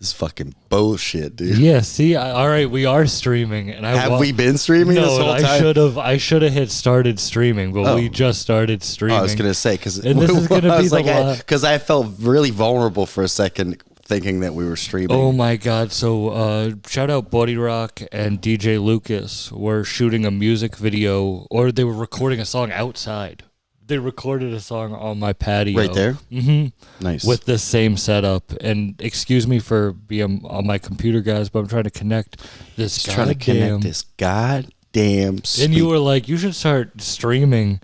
This is fucking bullshit, dude. Yeah, see, all right, we are streaming, and Have we been streaming this whole time? I should have hit started streaming, but we just started streaming. I was gonna say because this is gonna be because I felt really vulnerable for a second thinking that we were streaming. Oh my god! So shout out Body Rock and DJ Lucas were shooting a music video, or they were recording a song outside. They recorded a song on my patio. Right there? Mm-hmm. Nice. With the same setup. And excuse me for being on my computer, guys, but I'm trying to connect this goddamn speaker. And you were like, you should start streaming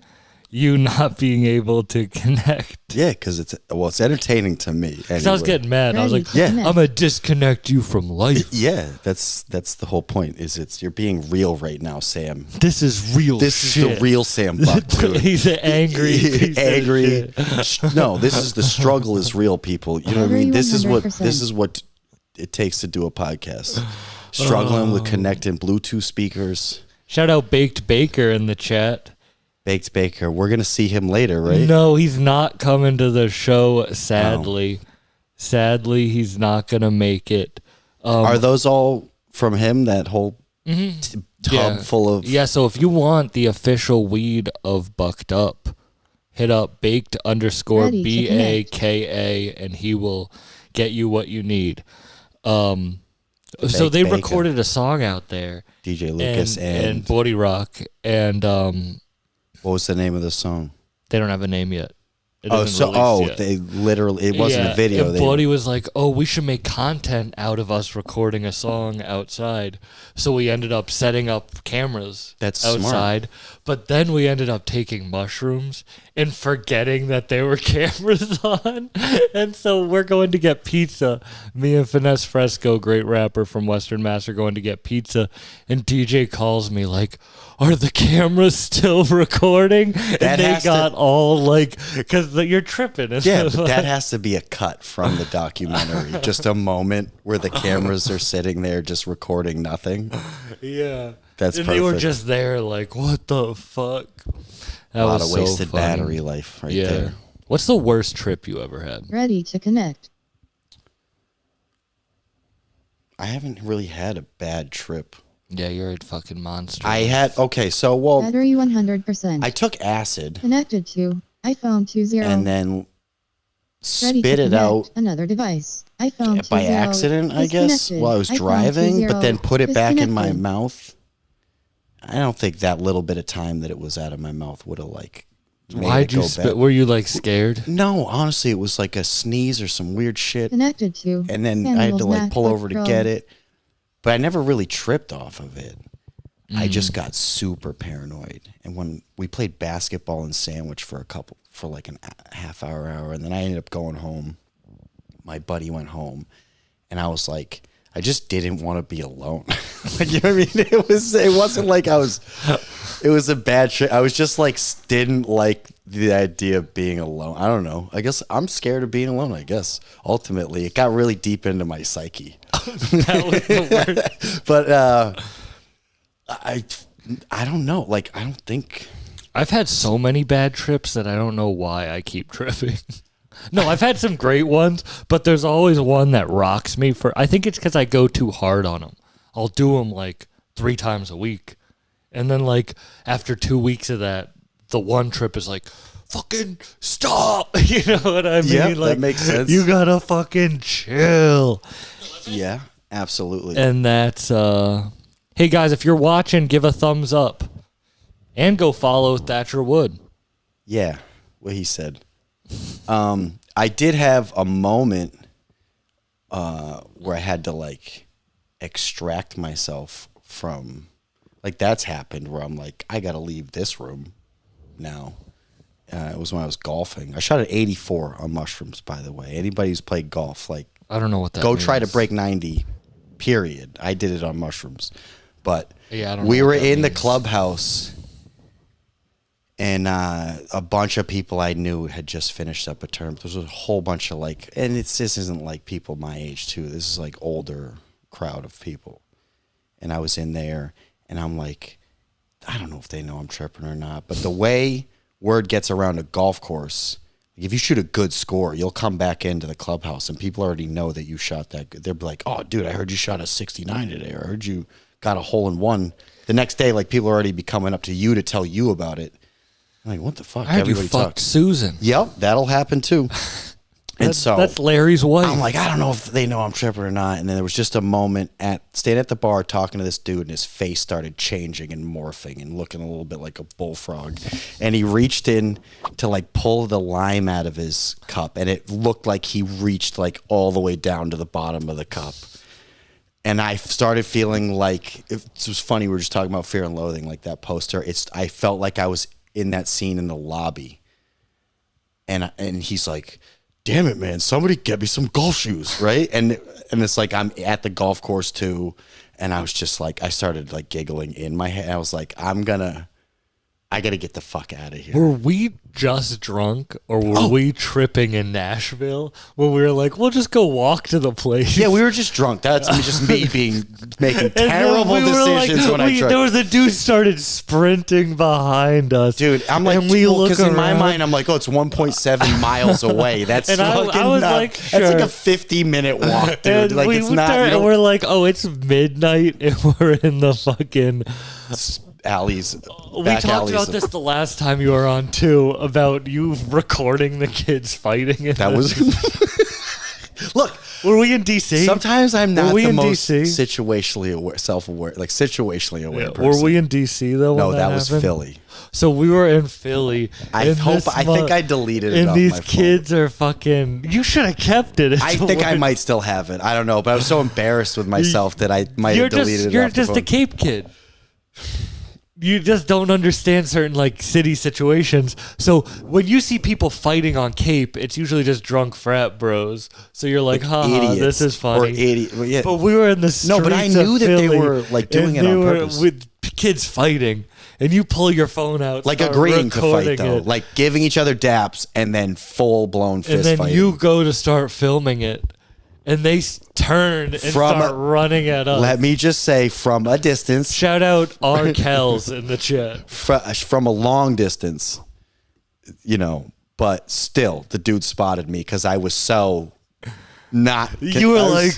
you not being able to connect. Yeah, because it's entertaining to me. Because I was getting mad. I was like, I'm going to disconnect you from life. Yeah, that's the whole point. You're being real right now, Sam. This is real. This shit. is the real Sam Buck. Dude. He's an angry. Angry. No, this is the struggle is real, people. You know what I mean? This is what it takes to do a podcast. Struggling with connecting Bluetooth speakers. Shout out Baked Baker in the chat. Baked Baker. We're going to see him later, right? No, he's not coming to the show, sadly. Oh. Sadly, he's not going to make it. Are those all from him, that whole tub full of... Yeah, so if you want the official weed of Bucked Up, hit up baked_BAKA, and he will get you what you need. So they recorded a song out there. DJ Lucas and Body Rock, and... what was the name of the song? They don't have a name yet. They literally, it wasn't a video. And Bloody was like, we should make content out of us recording a song outside. So we ended up setting up cameras outside. Smart. But then we ended up taking mushrooms and forgetting that there were cameras on. And so we're going to get pizza. Me and Finesse Fresco, great rapper from Western Mass, are going to get pizza. And DJ calls me like, are the cameras still recording? And they got all like, because you're tripping. Yeah, but that has to be a cut from the documentary. Just a moment where the cameras are sitting there just recording nothing. Yeah. That's and perfect. They were just there like, what the fuck? That a lot of wasted battery life right there. What's the worst trip you ever had? Ready to connect. I haven't really had a bad trip. Yeah, you're a fucking monster. Battery 100%. I took acid. Connected to iPhone 20. And then spit it out. Another device. iPhone 20. By accident, I guess, while I was driving, but then put it back in my mouth. I don't think that little bit of time that it was out of my mouth would have Why'd you spit? Were you like scared? No, honestly, it was like a sneeze or some weird shit. Connected to. And then I had to pull over to get it. But I never really tripped off of it. I just got super paranoid. And when we played basketball and sandwich for like a half hour, and then I ended up going home. My buddy went home, and I was like, I just didn't want to be alone. Like, you know what I mean? It wasn't like it was a bad trip. I was just like, didn't like the idea of being alone. I don't know. I guess I'm scared of being alone, I guess. Ultimately, it got really deep into my psyche. That was the worst. But I don't know. Like, I don't think... I've had so many bad trips that I don't know why I keep tripping. No, I've had some great ones, but there's always one that rocks me I think it's because I go too hard on them. I'll do them like 3 times a week. And then like after 2 weeks of that, the one trip is like, fucking stop. You know what I mean? Yeah, like, that makes sense. You gotta fucking chill. Yeah, absolutely. And that's, hey guys, if you're watching, give a thumbs up. And go follow Thacher Wood. Yeah, what he said. I did have a moment where I had to like extract myself from, like, that's happened where I'm like, I gotta leave this room now. It was when I was golfing. I shot at 84 on mushrooms, by the way. Anybody who's played golf, like, I don't know what that means. try to break 90, period. I did it on mushrooms. But yeah, I don't know we what were that in the means. clubhouse, and a bunch of people I knew had just finished up a term. There was a whole bunch of like, and this isn't like people my age too. This is like older crowd of people. And I was in there, and I'm like, I don't know if they know I'm tripping or not, but the way word gets around a golf course If you shoot a good score, you'll come back into the clubhouse and people already know that you shot that good. They'll be like, oh, dude, I heard you shot a 69 today, or I heard you got a hole in one. The next day, like, people already be coming up to you to tell you about it. I'm like, what the fuck? I heard you fucked Susan. Yep, that'll happen too. And that's Larry's wife. I'm like, I don't know if they know I'm tripping or not. And then there was just a moment staying at the bar talking to this dude, and his face started changing and morphing and looking a little bit like a bullfrog. And he reached in to like pull the lime out of his cup, and it looked like he reached like all the way down to the bottom of the cup. And I started feeling like, it was funny, we were just talking about Fear and Loathing, like that poster. I felt like I was in that scene in the lobby. And he's like, damn it, man, somebody get me some golf shoes, right? And it's like I'm at the golf course too, and I was just like, I started like giggling in my head. I was like, I gotta get the fuck out of here. Were we just drunk, or were we tripping in Nashville when we were like, we'll just go walk to the place? Yeah, we were just drunk. That's just me making terrible decisions when I drank. There was a dude started sprinting behind us. Dude, I'm like, because in my mind, I'm like, oh, it's 1.7 miles away. That's and fucking I was nuts. like, sure. That's like a 50-minute walk, dude. And like, it's not. And we're like, oh, it's midnight, and we're in the fucking alleys. We talked about this the last time you were on too, about you recording the kids fighting. That was. Look, were we in DC? Sometimes I'm not the most DC? situationally aware, self-aware, like situationally aware. Yeah, person. were we in DC though? No, that was Philly. So we were in Philly. I think I deleted it. And off these my kids are fucking. You should have kept it. I think I might still have it. I don't know, but I was so embarrassed with myself that I might have deleted it. You're just a Cape kid. You just don't understand certain like city situations. So when you see people fighting on Cape, it's usually just drunk frat bros. So you're like, haha, this is funny. Or idiot. Well, yeah. But we were in the streets. No, but I knew that Philly, they were like doing it on purpose. With kids fighting, and you pull your phone out, like agreeing to fight though, like giving each other daps, and then full blown fist fighting. And then you go to start filming it. And they turn and start running at us. Let me just say, from a distance. Shout out R. Kells in the chat. From a long distance, but still, the dude spotted me because I was so not. You were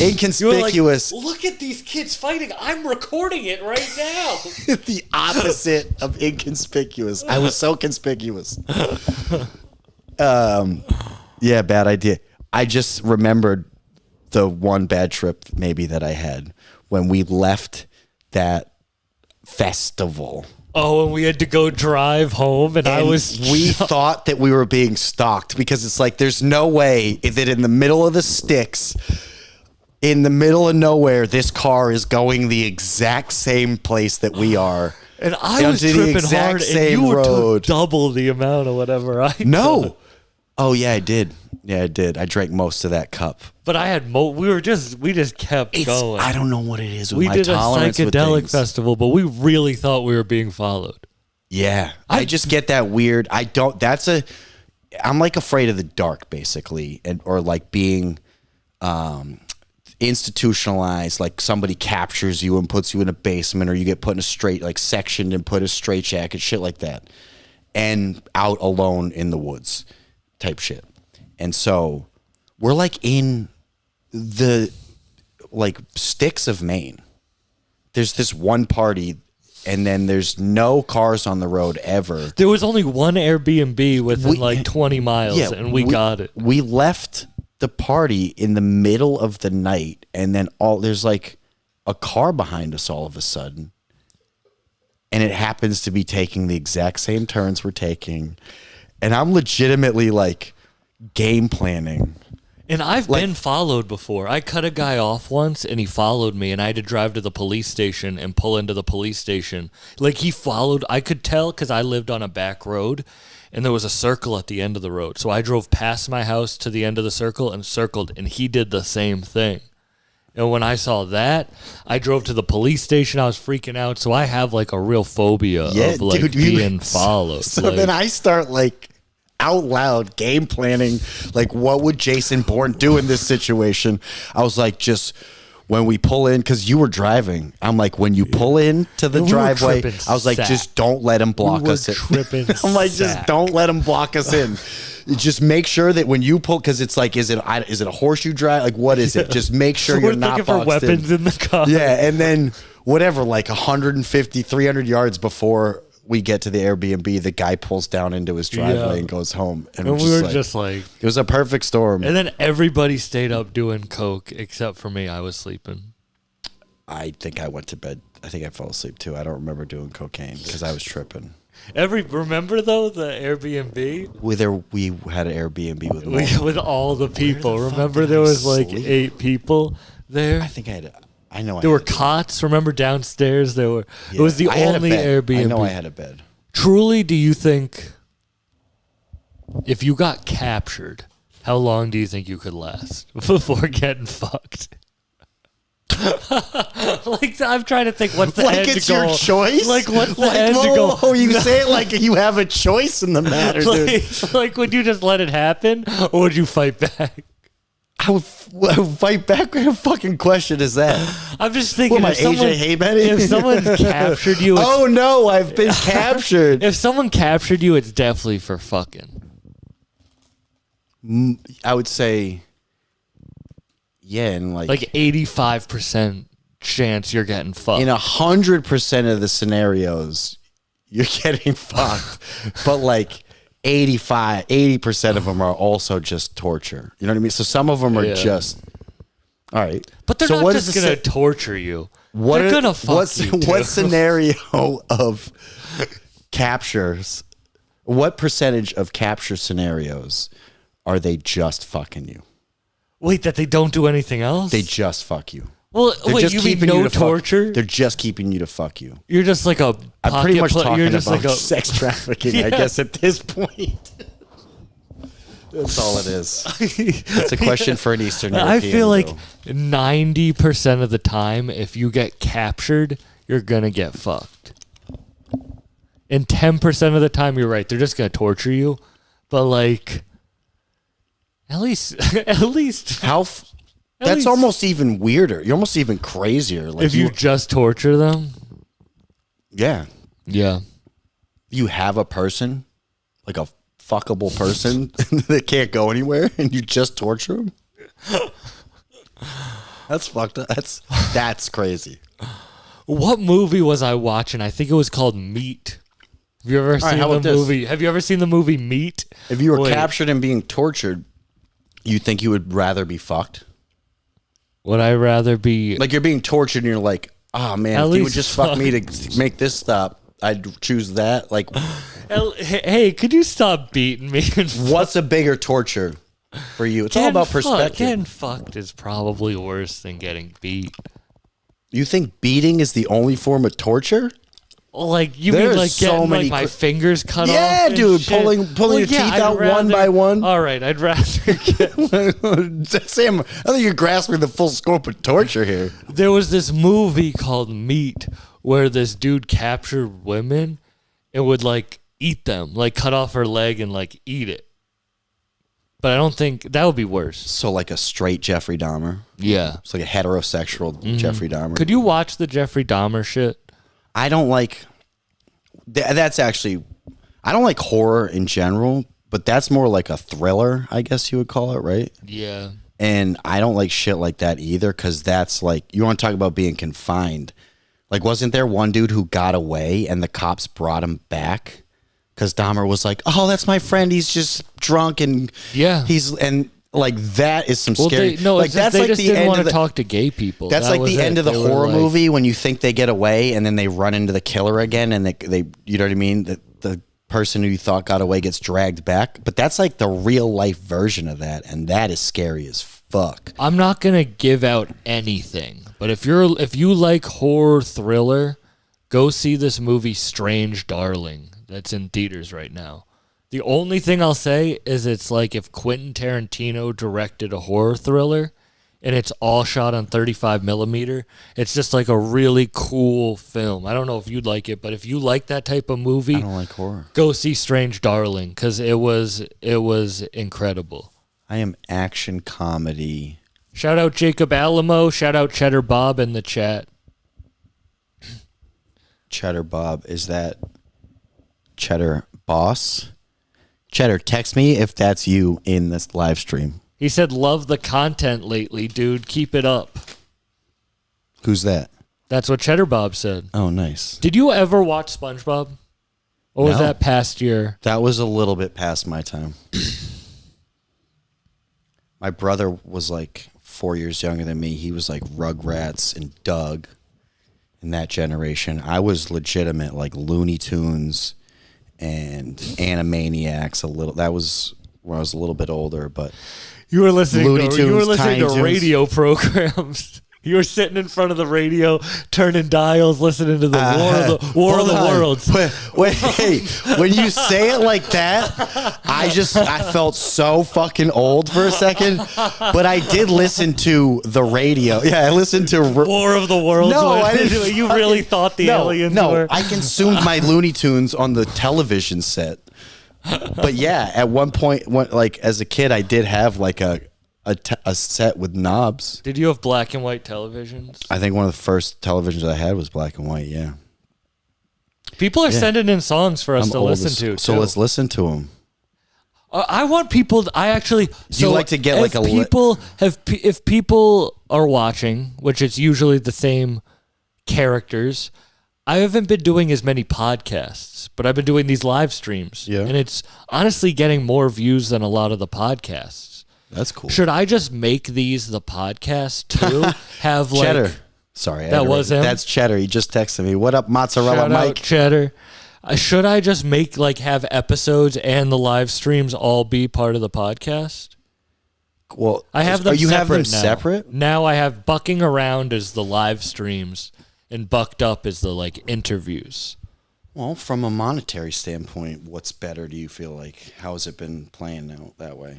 inconspicuous. Like, look at these kids fighting. I'm recording it right now. The opposite of inconspicuous. I was so conspicuous. Yeah, bad idea. I just remembered the one bad trip maybe that I had when we left that festival. Oh, and we had to go drive home, and we thought that we were being stalked because it's like there's no way that in the middle of the sticks, in the middle of nowhere, this car is going the exact same place that we are. And I was tripping hard, and you took double the amount of whatever I took. Oh yeah, I did. Yeah, I did. I drank most of that cup. But I had we just kept going. I don't know what it is with we my did a tolerance psychedelic festival, but we really thought we were being followed. Yeah. I just get that weird. I'm like afraid of the dark basically, or like being institutionalized, like somebody captures you and puts you in a basement, or you get put in sectioned and put in a straitjacket, shit like that. And out alone in the woods type shit. And so we're like in the sticks of Maine. There's this one party, and then there's no cars on the road ever. There was only one Airbnb within 20 miles, and we got it. We left the party in the middle of the night, and then there's like a car behind us all of a sudden. And it happens to be taking the exact same turns we're taking. And I'm legitimately like game planning. And I've been followed before. I cut a guy off once and he followed me, and I had to drive to the police station and pull into the police station. Like he followed, I could tell because I lived on a back road and there was a circle at the end of the road. So I drove past my house to the end of the circle and circled, and he did the same thing. And when I saw that, I drove to the police station. I was freaking out. So I have like a real phobia of being followed. So then I start out loud game planning, what would Jason Bourne do in this situation? I was like, just when we pull in, because you were driving, I'm like, when you pull in to the driveway, I was like, just don't let him block us in. I'm like, just don't let him block us in. Just make sure that when you pull, because it's like, is it a horseshoe drive? Like, what is it? Just make sure you're not looking for weapons in the car. Yeah, and then whatever, like 150, 300 yards before we get to the Airbnb, the guy pulls down into his driveway and goes home. And we were just like... It was a perfect storm. And then everybody stayed up doing coke, except for me. I was sleeping. I think I went to bed. I think I fell asleep, too. I don't remember doing cocaine because I was tripping. Remember, though, the Airbnb? We had an Airbnb with all the people. Remember, there was like 8 people there? I think I had... There were cots. Remember downstairs? There were. Yeah, it was the only Airbnb. I know I had a bed. Truly, do you think if you got captured, how long do you think you could last before getting fucked? Like, I'm trying to think. What's the end goal? Like it's your choice. Like what's the end goal? Oh, you say it like you have a choice in the matter, dude. Like, would you just let it happen, or would you fight back? I would fight back. What kind of fucking question is that? I'm just thinking, if someone's captured you... Oh, no, I've been captured. If someone captured you, it's definitely for fucking. I would say, yeah, and like 85% chance you're getting fucked. In 100% of the scenarios, you're getting fucked. But like... 80% of them are also just torture. You know what I mean? So some of them are just, all right. But they're not just going to torture you. They're going to fuck you, too. What scenario of captures, what percentage of capture scenarios are they just fucking you? Wait, that they don't do anything else? They just fuck you. Well, wait, you mean no torture? They're just keeping you to fuck you. You're just like a... I'm pretty much talking you're just about like sex trafficking, I guess, at this point. That's all it is. It's a question for an Eastern European. I feel like 90% of the time, if you get captured, you're going to get fucked. And 10% of the time, you're right. They're just going to torture you. But like... At least... That's almost even weirder. You're almost even crazier. Like if you just torture them? Yeah. Yeah. You have a person, like a fuckable person that can't go anywhere, and you just torture them? That's fucked up. That's crazy. What movie was I watching? I think it was called Meat. Have you ever seen the movie? Have you ever seen the movie Meat? If you were captured and being tortured, you think you would rather be fucked? Would I rather be... Like you're being tortured and you're like, oh man, if you would just fuck me to make this stop, I'd choose that. Like, hey, could you stop beating me? What's a bigger torture for you? It's all about perspective. Getting fucked is probably worse than getting beat. You think beating is the only form of torture? Like you mean like getting like my fingers cut off? Yeah, dude, pulling your teeth out one by one. All right, I'd rather get... Sam, I think you're grasping the full scope of torture here. There was this movie called Meat where this dude captured women and would like eat them, like cut off her leg and like eat it. But I don't think that would be worse. So like a straight Jeffrey Dahmer. Yeah, it's like a heterosexual Jeffrey Dahmer. Could you watch the Jeffrey Dahmer shit? I don't like... That's actually... I don't like horror in general, but that's more like a thriller, I guess you would call it, right? Yeah. And I don't like shit like that either, because that's like... You want to talk about being confined. Like, wasn't there one dude who got away and the cops brought him back? Because Dahmer was like, oh, that's my friend. He's just drunk and... Yeah. And... Like that is some scary. That's like they just didn't want to talk to gay people. That's like the end of the horror movie when you think they get away and then they run into the killer again and they you know what I mean? The person who you thought got away gets dragged back. But that's like the real life version of that, and that is scary as fuck. I'm not gonna give out anything, but if you like horror thriller, go see this movie Strange Darling that's in theaters right now. The only thing I'll say is it's like if Quentin Tarantino directed a horror thriller and it's all shot on 35 millimeter, it's just like a really cool film. I don't know if you'd like it, but if you like that type of movie, I don't like horror. Go see Strange Darling because it was incredible. I am action comedy Shout out Jacob Alamo. Shout out Cheddar Bob in the chat. Cheddar Bob, is that Cheddar Boss? Cheddar, text me if that's you in this live stream. He said, love the content lately, dude. Keep it up. Who's that? That's what Cheddar Bob said. Oh, nice. Did you ever watch SpongeBob? Or was No. that past year? That was a little bit past my time. My brother was like 4 years younger than me. He was like Rugrats and Doug in that generation. I was legitimate like Looney Tunes and Animaniacs a little. That was when I was a little bit older, but You were listening Looney to, Tunes, Tiny Toons. radio programs. You were sitting in front of the radio, turning dials, listening to the War of the Worlds. Wait, when you say it like that, I felt so fucking old for a second. But I did listen to the radio. Yeah, I listened to War of the Worlds. No, I didn't. You really thought the aliens were? I consumed my Looney Tunes on the television set. But yeah, at one point, like as a kid, I did have like a set with knobs. Did you have black and white televisions? I think one of the first televisions I had was black and white. Yeah. People are sending in songs for us to listen to. So let's listen to them. I want people. You like to get like a if people are watching, which it's usually the same characters. I haven't been doing as many podcasts, but I've been doing these live streams. Yeah. And it's honestly getting more views than a lot of the podcasts. That's cool. Should I just make these the podcast too? Have like Cheddar. Sorry, that was him. That's Cheddar. He just texted me. What up, mozzarella Shout Mike? out Cheddar. Should I just make have episodes and the live streams all be part of the podcast? Well, I have them. You have them now. separate? Now I have Bucking Around as the live streams, and Bucked Up as the interviews. Well, from a monetary standpoint, what's better? Do you feel like? How has it been playing out that way?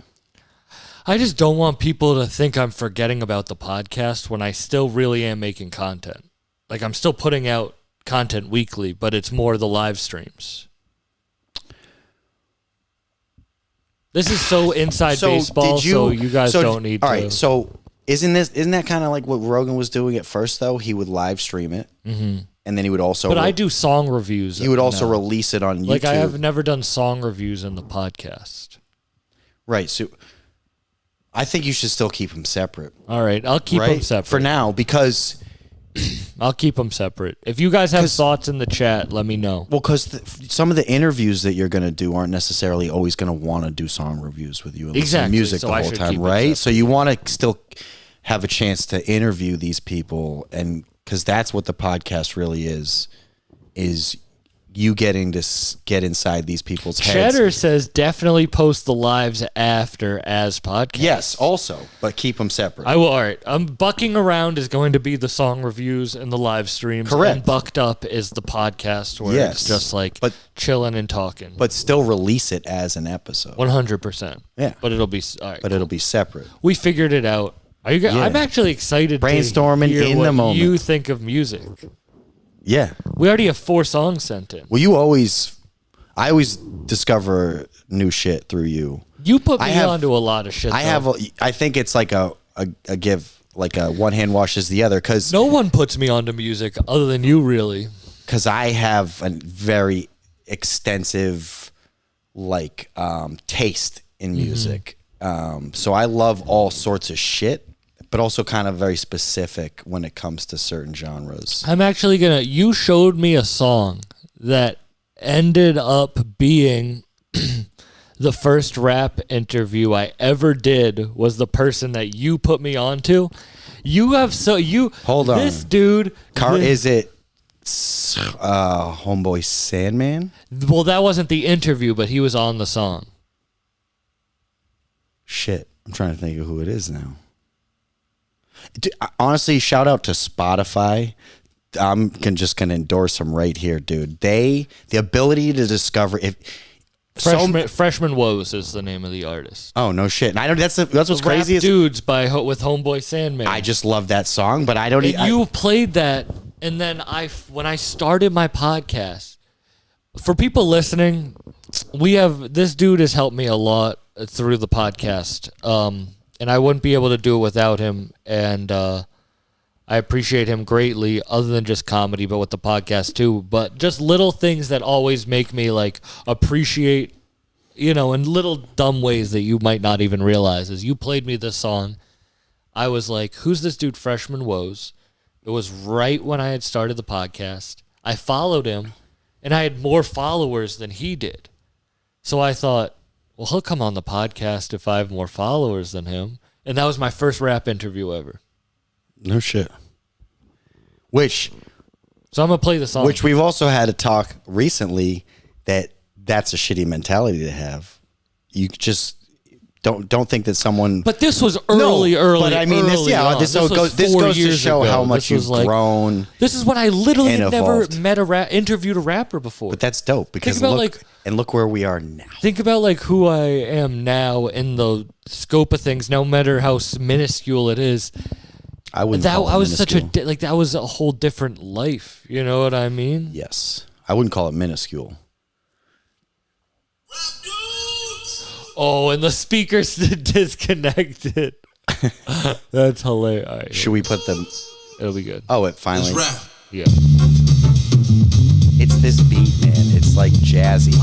I just don't want people to think I'm forgetting about the podcast when I still really am making content. Like I'm still putting out content weekly, but it's more the live streams. This is so inside baseball, so you guys don't need to. All right, so isn't that kind of like what Rogan was doing at first, though? He would live stream it, and then he would also... But I do song reviews. He would also release it on YouTube. Like I have never done song reviews in the podcast. Right, so... I think you should still keep them separate. All right, I'll keep them separate. For now, because... I'll keep them separate. If you guys have thoughts in the chat, let me know. Well, because some of the interviews that you're going to do aren't necessarily always going to want to do song reviews with you and listen to music the whole time, right? So you want to still have a chance to interview these people, and because that's what the podcast really is you getting to get inside these people's heads. Cheddar says definitely post the lives after as podcasts. Yes, also, but keep them separate. I will. All right. Bucking Around is going to be the song reviews and the live streams. Correct. And Bucked Up is the podcast where it's just chilling and talking. But still release it as an episode. 100%. Yeah. But it'll be all right. But it'll be separate. We figured it out. I'm actually excited brainstorming to hear in what the moment. you think of music. Yeah. We already have 4 songs sent in. Well, I always discover new shit through you. You put me onto a lot of shit. I think it's like a give, like a one hand washes the other, because no one puts me onto music other than you, really. Because I have a very extensive taste in music. So I love all sorts of shit, but also kind of very specific when it comes to certain genres. I'm actually you showed me a song that ended up being the first rap interview I ever did was the person that you put me onto. Hold on. This dude. Is it Homeboy Sandman? Well, that wasn't the interview, but he was on the song. Shit. I'm trying to think of who it is now. Honestly, shout out to Spotify. I'm just gonna endorse them right here, dude. The ability to discover Freshman Woes is the name of the artist. Oh no shit! And I don't. That's what's crazy. Dudes with Homeboy Sandman. I just love that song, but I don't. You played that, and then when I started my podcast, for people listening, this dude has helped me a lot through the podcast. and I wouldn't be able to do it without him. And I appreciate him greatly, other than just comedy, but with the podcast too. But just little things that always make me like appreciate, in little dumb ways that you might not even realize. As you played me this song, I was like, who's this dude, Freshman Woes? It was right when I had started the podcast. I followed him, and I had more followers than he did. So I thought, well, he'll come on the podcast if I have more followers than him. And that was my first rap interview ever. No shit. So I'm going to play the song. Which we've also had a talk recently that's a shitty mentality to have. You just don't think that someone. But this was early. But I mean, this goes to show how much you've grown. This is when I literally and never evolved. interviewed a rapper before. But that's dope because look where we are now. Think about like who I am now in the scope of things, no matter how minuscule it is. I wouldn't. That call it I was minuscule. that was a whole different life. You know what I mean? Yes, I wouldn't call it minuscule. Oh, and the speakers disconnected. That's hilarious. All right, Should we put them? it'll be good. Oh, it finally. Yeah. It's this beat, man. It's like jazzy.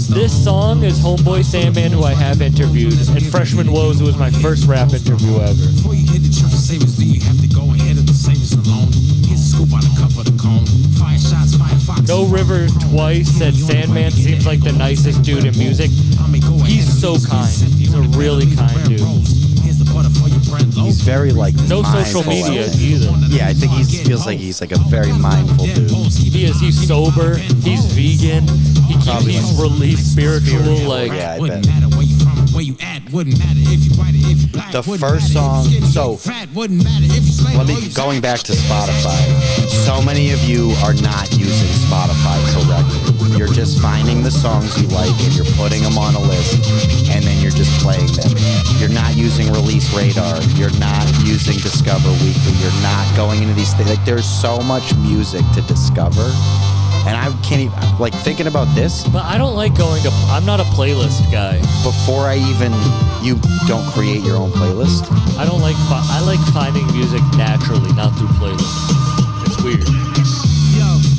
This song is Homeboy Sandman, who I have interviewed, and Freshman Woes, who was my first rap interview ever. Before you hit the church of savings, do you have to go ahead of the savings alone? Here's a scoop on the cup of the cone. Fire shots, fire fox. No River twice said Sandman seems like the nicest dude in music. He's so kind. He's a really kind dude. He's very like No mindful social media of it. either. Yeah, I think he feels like he's like a very mindful dude. He is. He's sober. He's vegan. He's released spiritual. Like, Yeah, I bet. The first song. So going back to Spotify. So many of you are not using Spotify correctly. You're just finding the songs you like and you're putting them on a list, and then you're just playing them. You're not using Release Radar. You're not using Discover Weekly. You're not going into these things. Like, there's so much music to discover, and I can't even, like, thinking about this. but I don't like going to. I'm not a playlist guy. Before you don't create your own playlist. I don't like. I like finding music naturally, not through playlists. It's weird.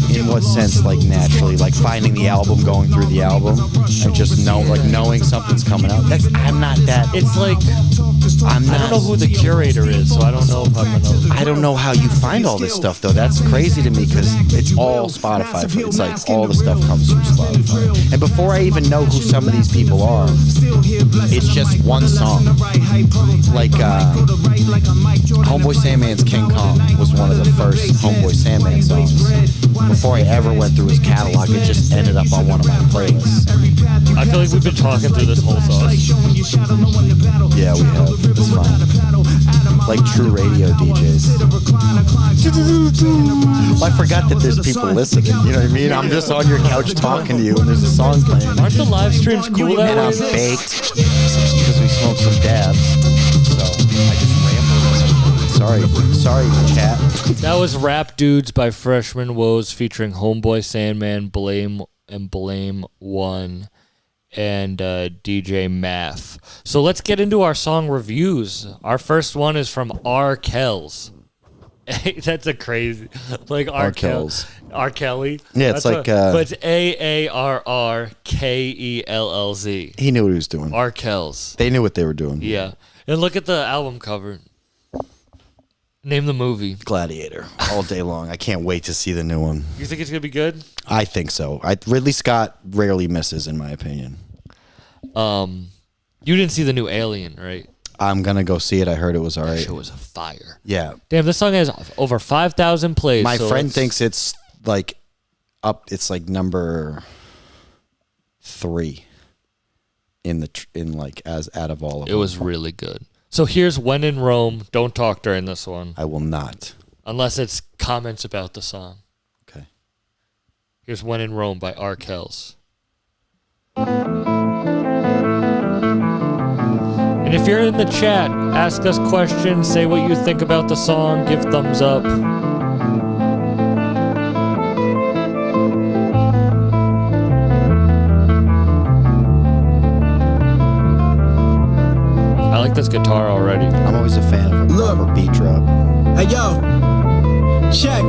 In what sense, like naturally, like finding the album, going through the album, and just knowing something's coming out. I'm not that. It's like I'm not. I don't know who the curator is, so I don't know if I'm gonna. I don't know how you find all this stuff though. That's crazy to me because it's all Spotify. It's like all the stuff comes from Spotify. And before I even know who some of these people are, it's just one song. Like Homeboy Sandman's King Kong was one of the first Homeboy Sandman songs. Before I ever went through his catalog, it just ended up on one of my playlists. I feel like we've been talking through this whole song. Yeah, we have. It's fine. Like true radio DJs. Well, I forgot that there's people listening. You know what I mean? I'm just on your couch talking to you, and there's a song playing. Aren't the live streams cool that And I'm way? baked because we smoked some dabs. So I just rambled. Sorry, chat. That was Rap Dudes by Freshman Woes featuring Homeboy Sandman, Blame One, and DJ Math. So let's get into our song reviews. Our first one is from R. Kells. That's a crazy, like R. Kells. R. Kelly. Yeah, it's like, but it's AARRKELLZ. He knew what he was doing. R. Kells. They knew what they were doing. Yeah. And look at the album cover. Name the movie. Gladiator, all day long. I can't wait to see the new one. You think it's gonna be good? I think so. Ridley Scott rarely misses, in my opinion. You didn't see the new Alien, right? I'm gonna go see it. I heard it was all right. It was a fire. Yeah, Damn, this song has over 5,000 plays. my so friend thinks it's like up. It's like number 3 in like as out of all of it them. was really good. So here's When in Rome. Don't talk during this one. I will not. Unless it's comments about the song. Okay. Here's When in Rome by R. Kells. And if you're in the chat, ask us questions, say what you think about the song, give thumbs up. I like this guitar already. I'm always a fan of a proper beat drop. Hey yo, check.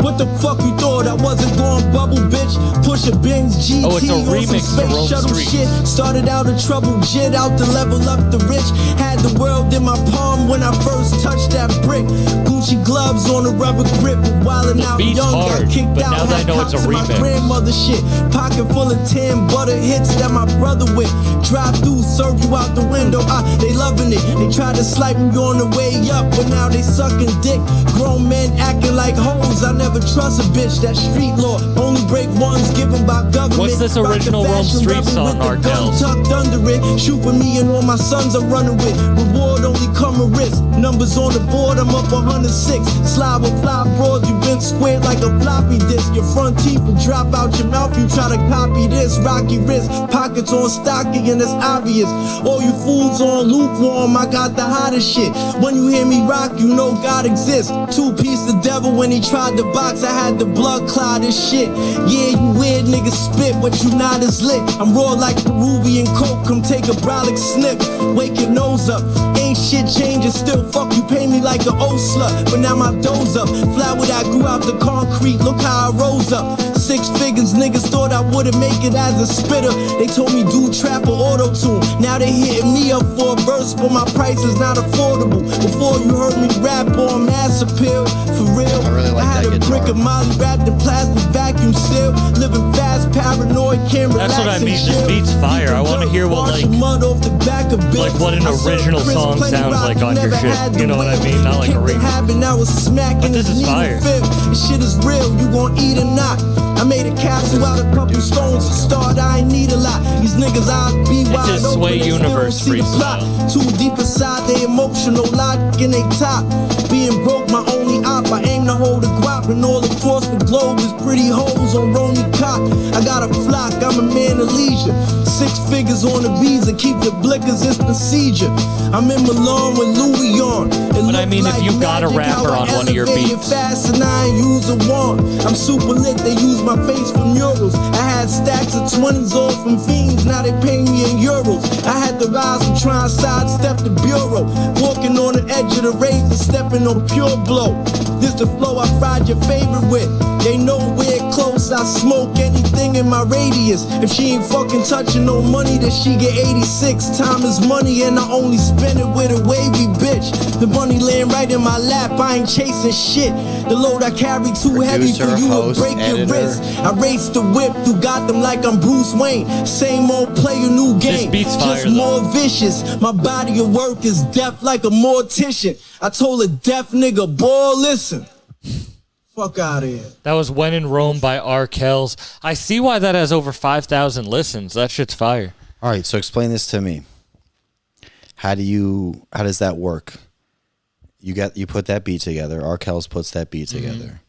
What the fuck you thought I wasn't going bubble, bitch? Push a Benz GT Oh, it's a on some remix to space Rome shuttle Street. shit. Started out a trouble jit, out to level up the rich. Had the world in my palm when I first touched that brick. Gucci gloves on a rubber grip, wildin' out beat's young, hard, got kicked but out. now that I had know it's a cops in my remix. grandmother shit. Pocket full of 10 butter hits that my brother with. Drive through, serve you out the window. They loving it. They tried to slipe me on the way up, but now they sucking dick. Grown men acting like hoes. I never trust a bitch. That street law only break ones given by government. What's this Rock the original Rome fashion Street rebel song, with the gun Arkells? tucked under it. Shoot for me and all my sons I'm running with. Reward only come a risk. Numbers on the board, I'm up 106. Slide with fly broad, you been squared like a floppy disk. Your front teeth will drop out your mouth. You try to copy this, rocky wrist. Pockets on stocky and it's obvious. All you fools on lukewarm, I got the hottest shit. When you hear me rock, you know God exists. Two-piece the devil when he tried to box, I had the blood clot and shit. Yeah, you weird niggas spit, but you not as lit. I'm raw like Peruvian coke, come take a brolic snip. Wake your nose up, ain't shit changing, still fuck you pay me like an old slut. But now my doze up, flat when I grew out the concrete, look how I rose up. 6 figures, niggas thought I wouldn't make it as a spitter. They told me do trap or auto-tune. Now they hitting me up for a verse, but my price is not affordable. Before you heard me rap on mass appeal, for real. I really like had that a guitar. brick of Molly wrapped in plastic vacuum seal. Living fast, paranoid, can't relax. That's what I and mean, this chill. beat's fire. I wanna hear what, Wash like- mud off the back of like what an I served original Chris song plenty sounds rock, like on your never shit. had You the know what I will. mean? Not like a Kicked the remix. habit, now it's smacking But this his is knee fire. to fib. This shit is real, you gon' eat or not. I made a capsule out of couple stones to start, I ain't need a lot. These niggas I'd be wide his open, Sway they still Universe see the plot. Too deep inside, they emotional logic in they top. Being broke, my only op, I aim to hold a guap. And all across the globe is pretty hoes on Rony Cock. I got a flock, I'm a man of leisure. 6 figures on the visa, keep the blickers, it's procedure. I'm in Milan with Louis on. But I mean, if you got a rapper on one of your beats. Fast and I ain't use a wand. I'm super lit, they use my face for murals. I had stacks of 20s all from fiends, now they pay me in euros. I had to rise from trying to sidestep the bureau. Walking on the edge of the razor, stepping on pure blow. This the flow I fried your favorite with. They know we're close, I smoke anything in my radius. If she ain't fucking touching no money, then she get 86. Time is money and I only spend it with a wavy bitch. The money laying right in my lap, I ain't chasing shit. The load I carry too heavy for Producer, you to host, break your editor. wrist. I race the whip through Gotham like I'm Bruce Wayne. Same old player, new game. beat's fire, Just more vicious. My body of work is deaf like a mortician. I told a deaf nigga, boy, listen. Fuck out of here. That was When in Rome by Arkells. I see why that has over 5,000 listens. That shit's fire. All right, so explain this to me. How does that work? You put that beat together. Arkells puts that beat together.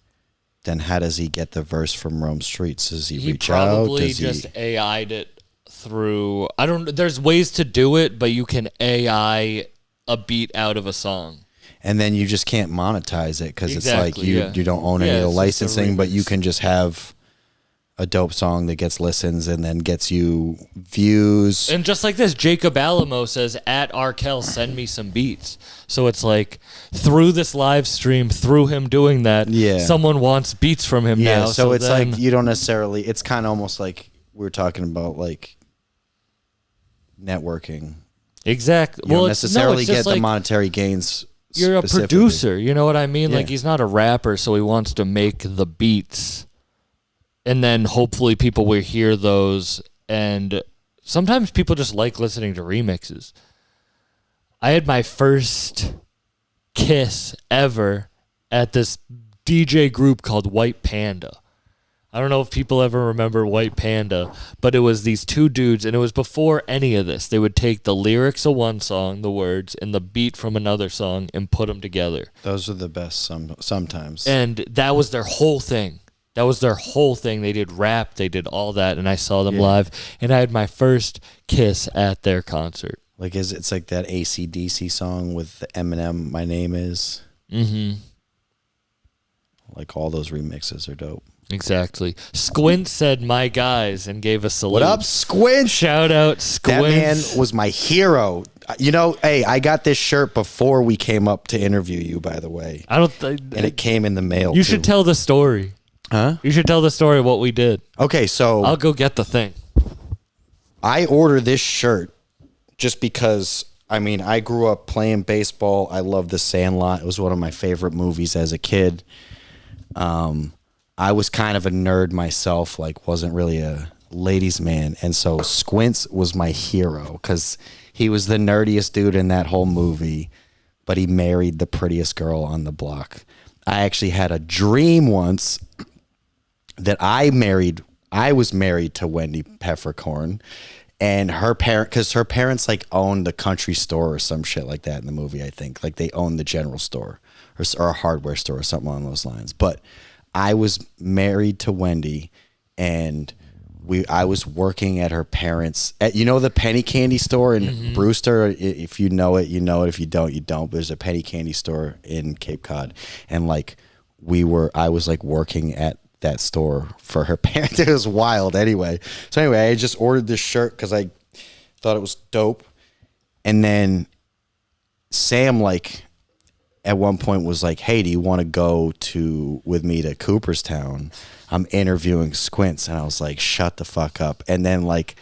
Then how does he get the verse from Rome Streets? Does he reach out? Probably Does just he? AI'd it through. I don't. There's ways to do it, but you can AI a beat out of a song. And then you just can't monetize it because it's like Exactly, you yeah. you don't own Yeah, any of the it's just a licensing, but you remix. can just have a dope song that gets listens and then gets you views. And just like this, Jacob Alamo says, at Arkel, send me some beats. So it's like, through this live stream, through him doing that, Yeah. someone wants beats from him Yeah, now. so it's then- like you don't necessarily. It's kind of almost like we're talking about like networking. Exactly. You don't it's necessarily just get the like, monetary gains. you're a specifically. producer, you know what I mean? Yeah. Like, he's not a rapper, so he wants to make the beats. And then hopefully people will hear those. And sometimes people just like listening to remixes. I had my first kiss ever at this DJ group called White Panda. I don't know if people ever remember White Panda, but it was these two dudes, and it was before any of this. They would take the lyrics of one song, the words, and the beat from another song and put them together. Those are the best sometimes. And that was their whole thing. That was their whole thing. They did rap, they did all that, and I saw them live. And I had my first kiss at their concert. Like it's like that AC/DC song with Eminem, My Name Is. Mm-hmm. Like all those remixes are dope. Exactly. Squint said, "My guys," and gave a salute. What up, Squint? Shout out, Squint. That man was my hero. You know, hey, I got this shirt before we came up to interview you, by the way. And it came in the mail. You should tell the story. Huh? You should tell the story of what we did. Okay, so I'll go get the thing. I ordered this shirt just because, I mean, I grew up playing baseball. I love The Sandlot. It was one of my favorite movies as a kid. I was kind of a nerd myself, like wasn't really a ladies' man. And so Squints was my hero because he was the nerdiest dude in that whole movie, but he married the prettiest girl on the block. I actually had a dream once that I was married to Wendy Peppercorn, and because her parents like owned the country store or some shit like that in the movie. I think like they owned the general store or a hardware store or something along those lines. But I was married to Wendy, and I was working at her parents at, you know, the penny candy store in Brewster. If you know it, you know it. If you don't, you don't. But there's a penny candy store in Cape Cod, and like I was like working at that store for her parents. It was wild. Anyway, so anyway, I just ordered this shirt because I thought it was dope, and then Sam like at one point was like, "Hey, do you want to go with me to Cooperstown? I'm interviewing Squints." And I was like, "Shut the fuck up." And then like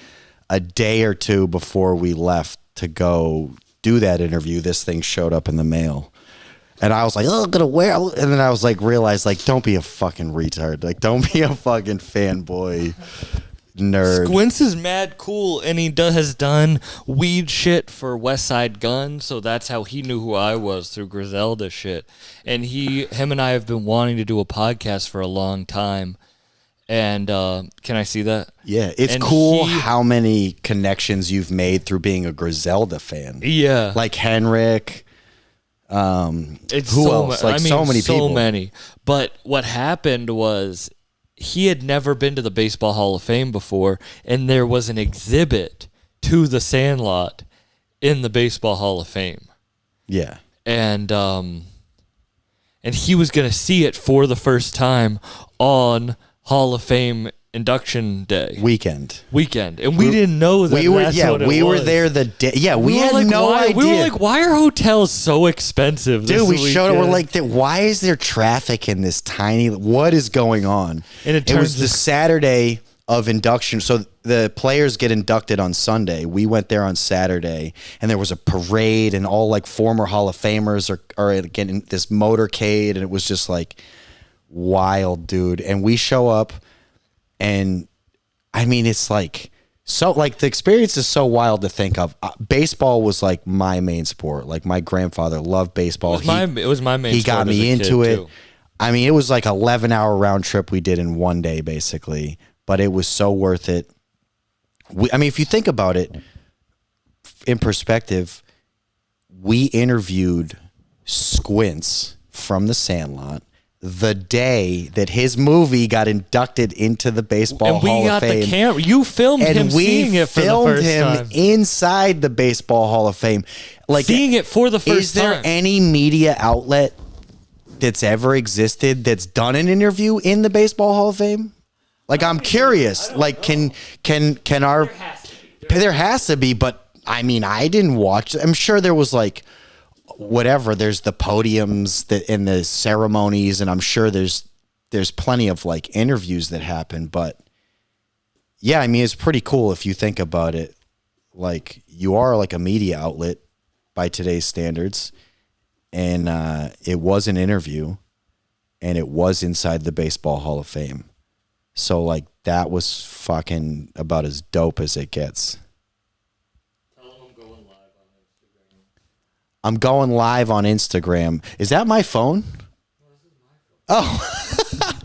a day or two before we left to go do that interview, this thing showed up in the mail. And I was like, "Oh, I'm gonna wear." And then I was like, realized like, don't be a fucking retard. Like, don't be a fucking fanboy nerd. Squints is mad cool, and he has done weed shit for West Side Gun, so that's how he knew who I was, through Griselda shit. And him and I have been wanting to do a podcast for a long time. And can I see that? Yeah, it's cool how many connections you've made through being a Griselda fan. Yeah, like Henrik. It's who else? Like, so many people. So many. But what happened was he had never been to the Baseball Hall of Fame before, and there was an exhibit to the Sandlot in the Baseball Hall of Fame. Yeah. And he was going to see it for the first time on Hall of Fame induction day weekend, and we didn't know that. We were there the day. Yeah, we had like, no idea. We were like, why are hotels so expensive? Dude, we showed up. We're like, why is there traffic in this tiny? What is going on? And it was the Saturday of induction. So the players get inducted on Sunday. We went there on Saturday, and there was a parade, and all like former Hall of Famers are getting this motorcade, and it was just like wild, dude. And we show up. And I mean, it's like, so like the experience is so wild to think of. Baseball was like my main sport. Like my grandfather loved baseball. It was my main sport. He got me into it. Too. I mean, it was like 11-hour round trip we did in one day, basically, but it was so worth it. I mean, if you think about it in perspective, we interviewed Squints from The Sandlot the day that his movie got inducted into the Baseball Hall of Fame. The camera. You filmed him seeing it for the first time. And we filmed him inside the Baseball Hall of Fame. Like, seeing it for the first time. Is there any media outlet that's ever existed that's done an interview in the Baseball Hall of Fame? Like, I'm curious. Like, can our... There has to be, but I mean, I didn't watch. I'm sure there was like... whatever, there's the podiums and the ceremonies, and I'm sure there's plenty of like interviews that happen, but yeah, I mean, it's pretty cool if you think about it. Like, you are like a media outlet by today's standards, and it was an interview, and it was inside the Baseball Hall of Fame. So like, that was fucking about as dope as it gets. I'm going live on Instagram. Is that my phone? No, this is my phone.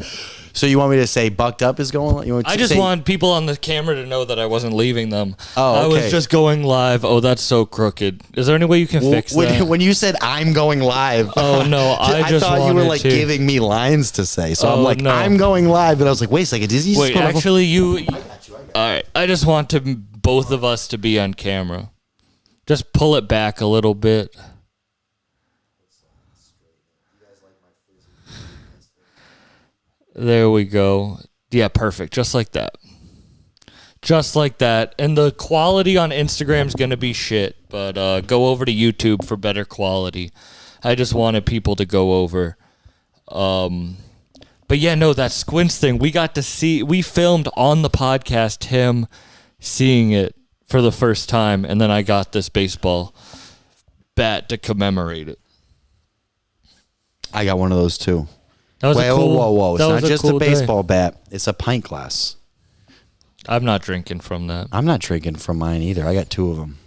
Oh. So you want me to say Bucked Up is going live? I just want people on the camera to know that I wasn't leaving them. Oh, okay. I was just going live. Oh, that's so crooked. Is there any way you can fix that? When you said I'm going live. Oh, no. I thought you were like giving me lines to say. So I'm like, no. I'm going live. And I was like, wait a second. Did he Wait, actually, you. All right. I just want both of us to be on camera. Just pull it back a little bit. There we go. Yeah, perfect. Just like that. Just like that. And the quality on Instagram's going to be shit, but go over to YouTube for better quality. I just wanted people to go over. But yeah, no, that Squints thing, we filmed on the podcast him seeing it for the first time, and then I got this baseball bat to commemorate it. I got one of those too. That was whoa. It's not just a baseball day. bat. It's a pint glass. I'm not drinking from that. I'm not drinking from mine either. I got 2 of them.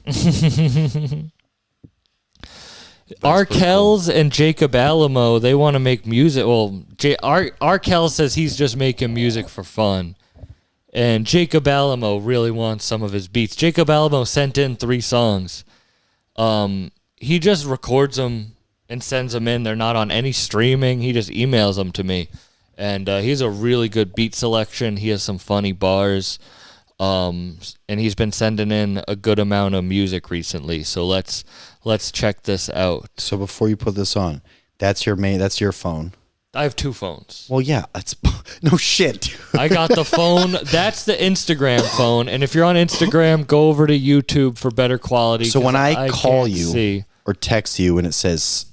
Arkells and Jacob Alamo, they want to make music. Well, Arkell says he's just making music for fun. And Jacob Alamo really wants some of his beats. Jacob Alamo sent in 3 songs. He just records them and sends them in. They're not on any streaming. He just emails them to me. And he's a really good beat selection. He has some funny bars. And he's been sending in a good amount of music recently. So let's check this out. So before you put this on, that's your phone. I have 2 phones. Well, yeah, it's no shit. I got the phone. That's the Instagram phone. And if you're on Instagram, go over to YouTube for better quality. So when I call you or or text you and it says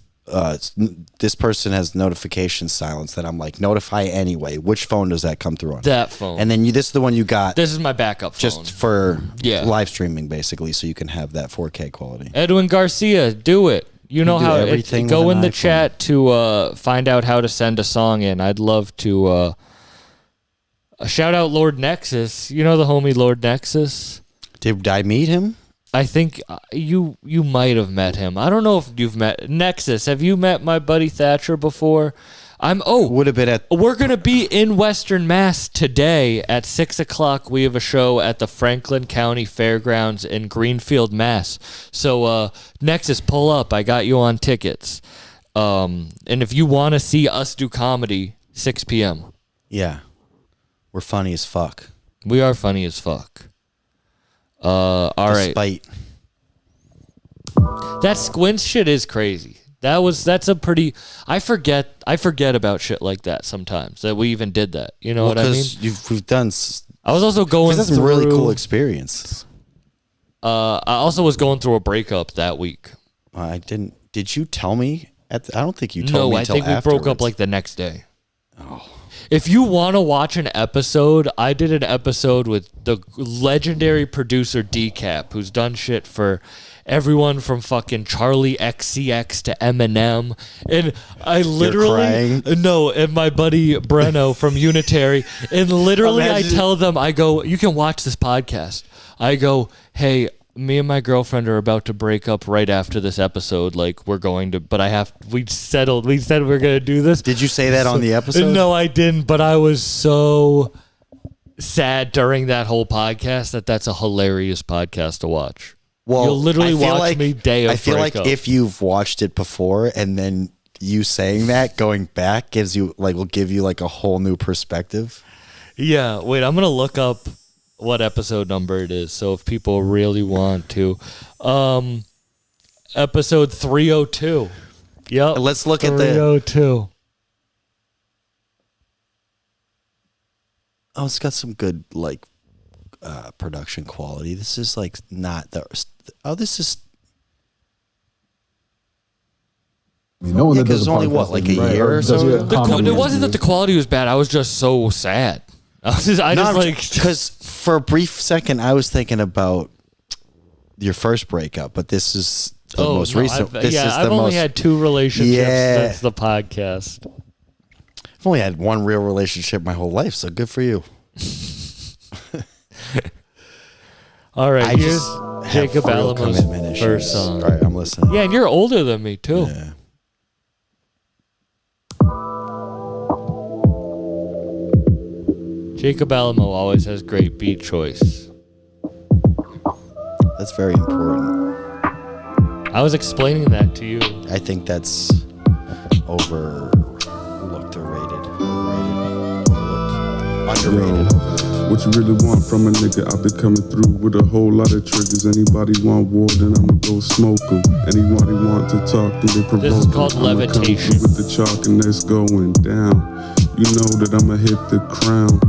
this person has notification silence, that I'm like, notify anyway. Which phone does that come through on? That phone. And then this is the one you got. This is my backup phone. Just for live streaming, basically, so you can have that 4K quality. Edwin Garcia, do it. You know how everything. Go in the chat to find out how to send a song in. I'd love to shout out Lord Nexus. You know the homie Lord Nexus? Did I meet him? I think you might have met him. I don't know if you've met Nexus. Have you met my buddy Thacher before? Would have been at. We're gonna be in Western Mass today at 6:00. We have a show at the Franklin County Fairgrounds in Greenfield, Mass. So Nexus, pull up. I got you on tickets. And if you want to see us do comedy, 6 p.m. Yeah, we're funny as fuck. We are funny as fuck. All right. That Squints shit is crazy. That's a pretty. I forget about shit like that sometimes, that we even did that. You know what I mean? We've done. I was also going through some really cool experience. I also was going through a breakup that week. I didn't. Did you tell me? I don't think you told me. No, I think we broke up like the next day. Oh. If you want to watch an episode, I did an episode with the legendary producer Decap, who's done shit for everyone from fucking Charlie XCX to Eminem. And I literally, and my buddy Breno from Unitary, and literally I tell them, I go, you can watch this podcast. I go, hey, me and my girlfriend are about to break up right after this episode. Like, we're going to, but we said we're going to do this. Did you say that on the episode? No, I didn't, but I was so sad during that whole podcast that's a hilarious podcast to watch. Well, you'll literally watch me day of I feel breakup. like if you've watched it before and then you saying that, going back will give you like a whole new perspective. Yeah, wait, I'm going to look up what episode number it is, so if people really want to. Episode 302. Yep. Let's look at the 302. Oh, it's got some good production quality. This is like not the. Oh, this is. Because there's only like a year or so. It wasn't that the quality was bad. I was just so sad. Because for a brief second I was thinking about your first breakup, but this is the most recent. I've only had 2 relationships since the podcast. I've only had 1 real relationship my whole life, so good for you. All right, here's Jacob Alamo's first song. All right, I'm listening. Yeah, and you're older than me too. Yeah. Jacob Alamo always has great beat choice. That's very important. I was explaining that to you. I think that's overlooked or rated. Underrated. What you really want from a nigga? I've been coming through with a whole lot of triggers. Anybody want war, then I'ma go smoke them. Anybody want to talk, then they provoke them. This is called Levitation. With the chalk and it's going down. You know that I'ma hit the crown.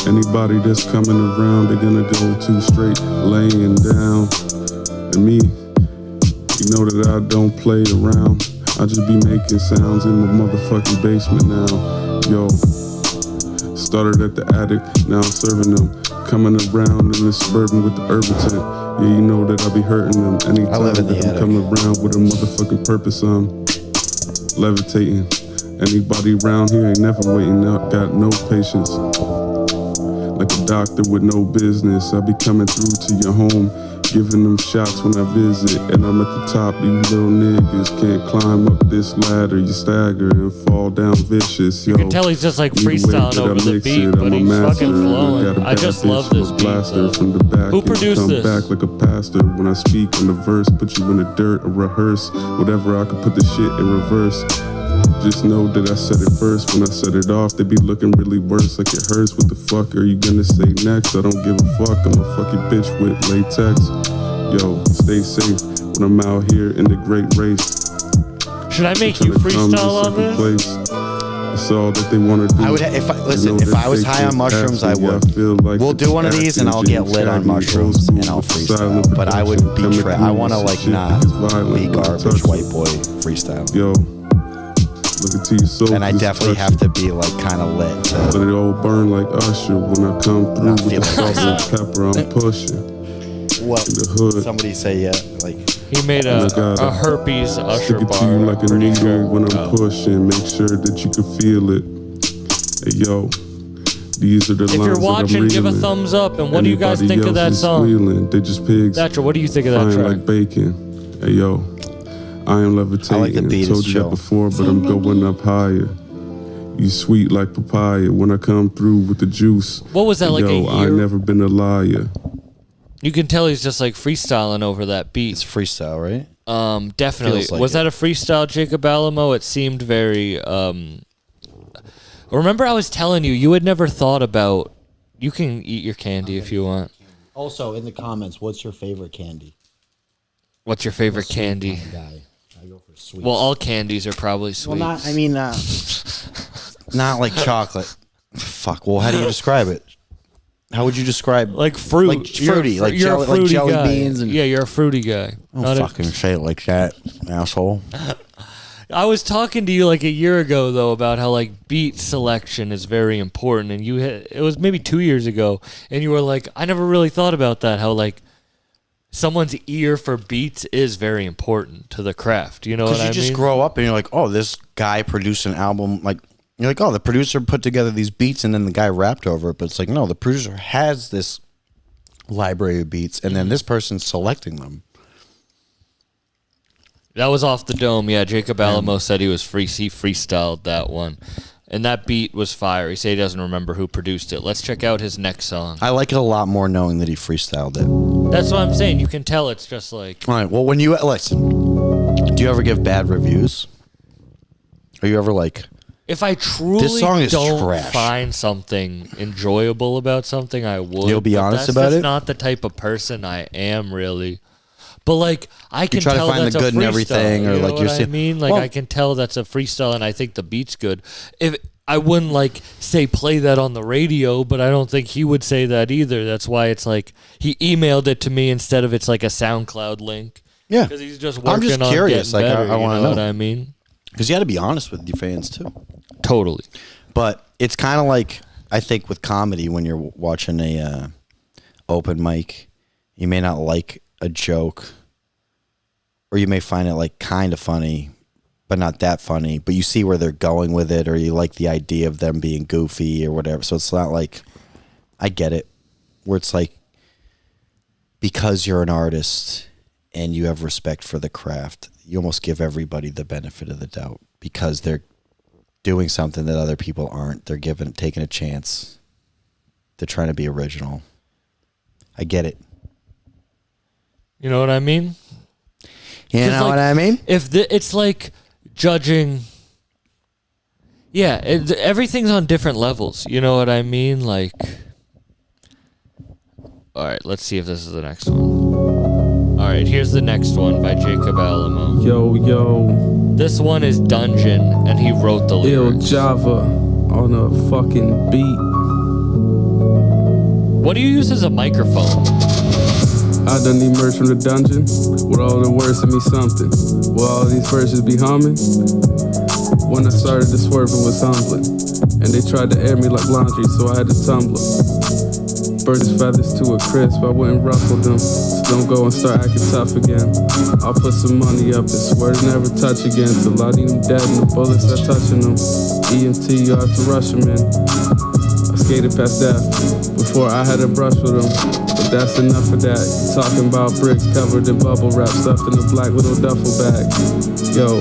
Anybody that's coming around, they're gonna go too straight, laying down. And me, you know that I don't play around. I just be making sounds in my motherfucking basement now. Yo, started at the attic, now I'm serving them. Coming around in the suburban with the Urbiton. Yeah, you know that I be hurting them. Anytime that I'm coming around with a motherfucking purpose, I'm levitating. Anybody around here ain't never waiting up, got no patience. Like a doctor with no business, I be coming through to your home, giving them shots when I visit. And I'm at the top, these little niggas can't climb up this ladder. You stagger and fall down vicious. Yo, you can tell he's just like freestyling over the beat, but he's fucking flowing. I just love this beat. From the back, who produced this? Back like a pastor when I speak in the verse, put you in the dirt or rehearse. Whatever, I could put the shit in reverse. Just know that I said it first. When I set it off, they be looking really worse, like it hurts. What the fuck are you gonna say next? I don't give a fuck, I'm a fucking bitch with latex. Yo, stay safe when I'm out here in the great race. Should I make you freestyle on this? It's all that they want to do. I would, if I was high on mushrooms, I would. Like we'll do one of these and I'll get lit on mushrooms and I'll freestyle. But I would be, I want to like not be garbage white boy freestyle. Yo. Looking to your soul, and I definitely have to be like kind of lit. But it all burn like Usher when I come through with the salt and pepper. I'm pushing. What? In the hood. Somebody say yeah, like he made a herpes Usher stick it bar. To you like a needle when I'm pushing. Make sure that you can feel it. Hey yo, these are the lines if you're watching, that I'm give a reeling. thumbs up. And what do you guys think of that song? Squealing. They just pigs. Thacher, what do you think of that track? Like bacon. Hey yo. I am levitating. I like the beat. Told you that before, but I'm going up higher. You sweet like papaya when I come through with the juice. What was that, like a year? I never been a liar. You can tell he's just like freestyling over that beat. It's freestyle, right? Definitely. Like was that a freestyle, Jacob Alamo? It seemed very. Remember, I was telling you, you had never thought about. You can eat your candy if you want. Also, in the comments, what's your favorite candy? What's your favorite candy? Guy. I go for sweet. Well, all candies are probably sweet. Well, not. I mean, not like chocolate. Fuck. Well, how do you describe it? How would you describe like fruit, like fruity, like you're jelly, like jelly guy. beans? And yeah, you're a fruity guy. Don't fucking say it like that, asshole. I was talking to you like a year ago though about how like beat selection is very important, and it was maybe 2 years ago, and you were like, I never really thought about that. How like someone's ear for beats is very important to the craft. You know what I mean? Because you just grow up and you're like, oh, this guy produced an album. Like you're like, oh, the producer put together these beats and then the guy rapped over it. But it's like, no, the producer has this library of beats and then this person's selecting them. That was off the dome. Yeah, Jacob Alamo said he freestyled that one. And that beat was fire. He said he doesn't remember who produced it. Let's check out his next song. I like it a lot more knowing that he freestyled it. That's what I'm saying. You can tell it's just like... All right, well, when you... Listen, do you ever give bad reviews? Are you ever like... If I truly this song is don't trash. find something enjoyable about something, I would. You'll be honest about That's it? not the type of person I am, really. But like, I can try to tell find that's the good a in freestyle. everything, or you know like what you're I saying- mean? Like, Well- I can tell that's a freestyle, and I think the beat's good. If I wouldn't like say play that on the radio, but I don't think he would say that either. That's why it's like he emailed it to me instead of it's like a SoundCloud link. Yeah, because he's just working I'm just on curious. getting Like better, I want to you know what I mean. Because you got to be honest with your fans too. Totally. But it's kind of like, I think with comedy, when you're watching a open mic, you may not like a joke, or you may find it like kind of funny, but not that funny. But you see where they're going with it, or you like the idea of them being goofy or whatever. So it's not like, I get it, where it's like, because you're an artist and you have respect for the craft, you almost give everybody the benefit of the doubt because they're doing something that other people aren't. They're taking a chance. They're trying to be original. I get it. You know what I mean? You know what I mean? If it's like judging, yeah, everything's on different levels. You know what I mean? Like, all right, let's see if this is the next one. All right, here's the next one by Jacob Alamo. Yo. This one is Dungeon, and he wrote the lyrics. Java on a fucking beat. What do you use as a microphone? I done emerged from the dungeon with all the words to me something. Will all these verses be humming? When I started to swerve, it was humbling. And they tried to air me like laundry, so I had to tumble 'em. Burn his feathers to a crisp, I wouldn't ruffle them. So don't go and start acting tough again. I'll put some money up and swear to never touch again. Till I need them dead and the bullets are touching them. EMT, you have to rush them in. I skated past death before I had a brush with them. But that's enough of that. You talking about bricks covered in bubble wrap, stuffed in a black little duffel bag. Yo,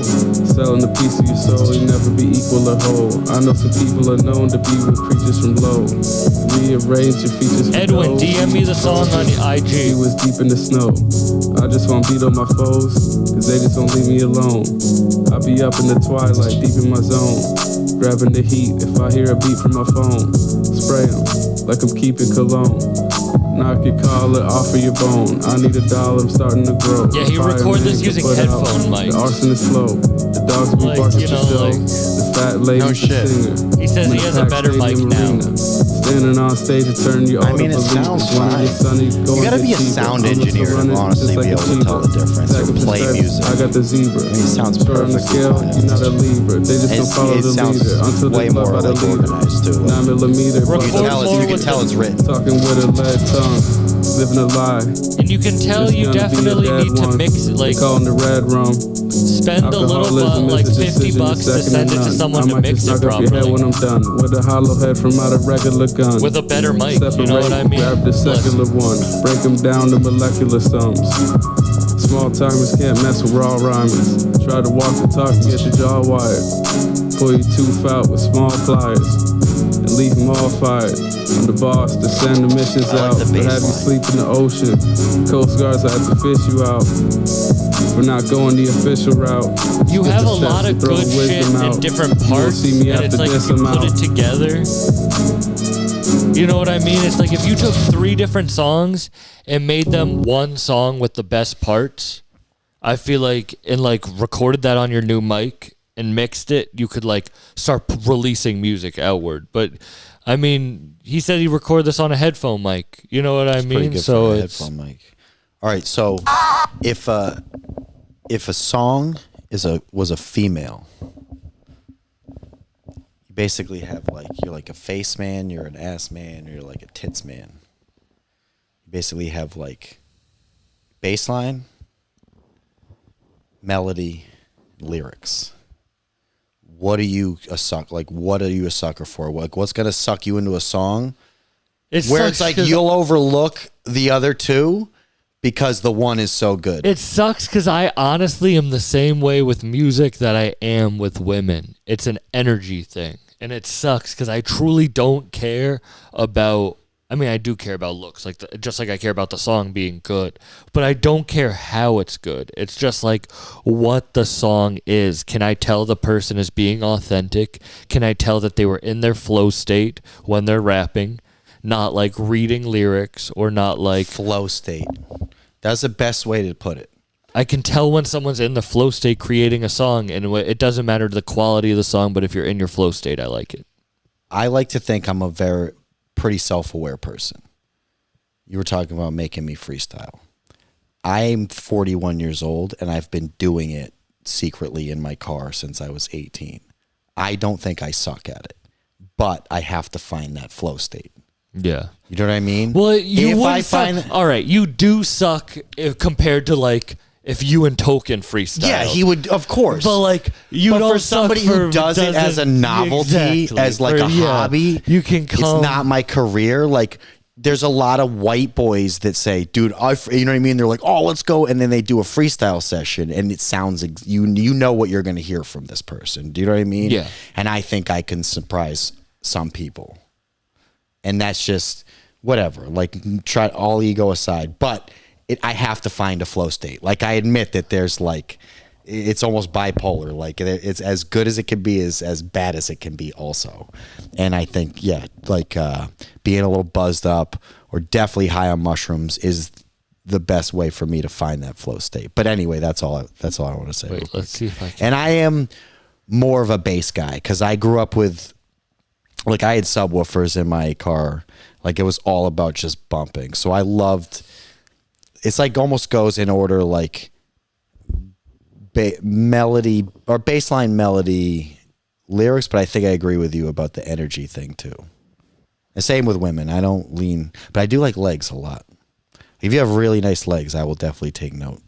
selling a piece of your soul, you never be equal or whole. I know some people are known to be with creatures from low. Rearrange your features for Edwin, gold. DM me the song on the IG. He was deep in the snow. I just want to beat on my foes, cause they just won't leave me alone. I be up in the twilight, deep in my zone, grabbing the heat if I hear a beat from my phone. Spray 'em like I'm keeping cologne. Knock your collar off of your bone. I need $1, I'm starting to grow. Yeah, he record this using headphone mics. The arson is slow. The dogs be Like, barking you for know, show. like- The fat lady, No the shit. singer. He says I'm he in has a packed better mic stadium now. arena. Standing on stage to turn you all I mean, to it believe. sounds One of your fine. sonnies You going gotta be a cheaper. sound I'm also engineer to running honestly just like be a able to tell the cheaper. difference or Second play steps, music. I got the zebra. I mean, it sounds Short on the perfectly scale, fine. you're not a Libra. They just don't follow It the sounds leader until way they love more by the like leader. organized too. 9mm, Record You can tell more you can with tell the- it's written. talking with a lead tongue, living a lie. And you can tell It's you gonna be a definitely bad need to one. mix it, They like calling the red rum. spend a little Alcoholism bit, like is a 50 decision, bucks to second send it to none. someone I to might mix just it knock off your head when properly. I'm done. With a hollow head from out a regular gun. With a better mic, Separate, you know what I mean? grab the secular one, break them down to molecular sums. Small timers can't mess with raw rhymers. Try to walk the talk and get your jaw wired. Pull your tooth out with small pliers and leave them all fired. I'm the boss to send the missions I like out, the but bass have you line. sleep in the ocean. Coast guards have to fish you out for not going the official route. You Skip have the a steps lot to of throw good the shit wisdom in out. different You won't parts, see me and it's after like this, if you I'm put out. it together. You know what I mean? It's like if you took 3 different songs and made them one song with the best parts, I feel like, and like recorded that on your new mic and mixed it, you could like start releasing music outward. But I mean, he said he recorded this on a headphone mic. You know what I Pretty mean? good So for a it's headphone mic. All right, so if a song was a female, you basically have like you're like a face man, you're an ass man, or you're like a tits man. You basically have like bass line, melody, lyrics. What are you a sucker for? Like what's gonna suck you into a song? Where it's like you'll overlook the other two because the one is so good. It sucks because I honestly am the same way with music that I am with women. It's an energy thing. And it sucks because I truly don't care about, I mean, I do care about looks, like just like I care about the song being good, but I don't care how it's good. It's just like what the song is. Can I tell the person is being authentic? Can I tell that they were in their flow state when they're rapping? Not like reading lyrics or not like flow state. That's the best way to put it. I can tell when someone's in the flow state creating a song, and it doesn't matter the quality of the song, but if you're in your flow state, I like it. I like to think I'm a pretty self-aware person. You were talking about making me freestyle. I'm 41 years old, and I've been doing it secretly in my car since I was 18. I don't think I suck at it, but I have to find that flow state. Yeah. You know what I mean? Well, you If would I suck. find- All right, you do suck compared to like if you and Token freestyle. Yeah, he would, of course. But like you But don't for somebody suck who does it as a doesn't- novelty, Exactly. as like a hobby, you can come. It's not my career. Like, there's a lot of white boys that say, "Dude, you know what I mean?" They're like, "Oh, let's go," and then they do a freestyle session, and it sounds you know what you're going to hear from this person. Do you know what I mean? Yeah. And I think I can surprise some people, and that's just whatever. Like, try all ego aside, but I have to find a flow state. Like, I admit that there's like. It's almost bipolar. Like it's as good as it can be, is as bad as it can be also. And I think, yeah, like being a little buzzed up or definitely high on mushrooms is the best way for me to find that flow state. But anyway, that's all I want to say. Wait, let's see if I can. And I am more of a bass guy because I grew up with like I had subwoofers in my car. Like it was all about just bumping. So I loved, it's like almost goes in order like melody or baseline melody lyrics, but I think I agree with you about the energy thing too. The same with women. I don't lean, but I do like legs a lot. If you have really nice legs, I will definitely take note.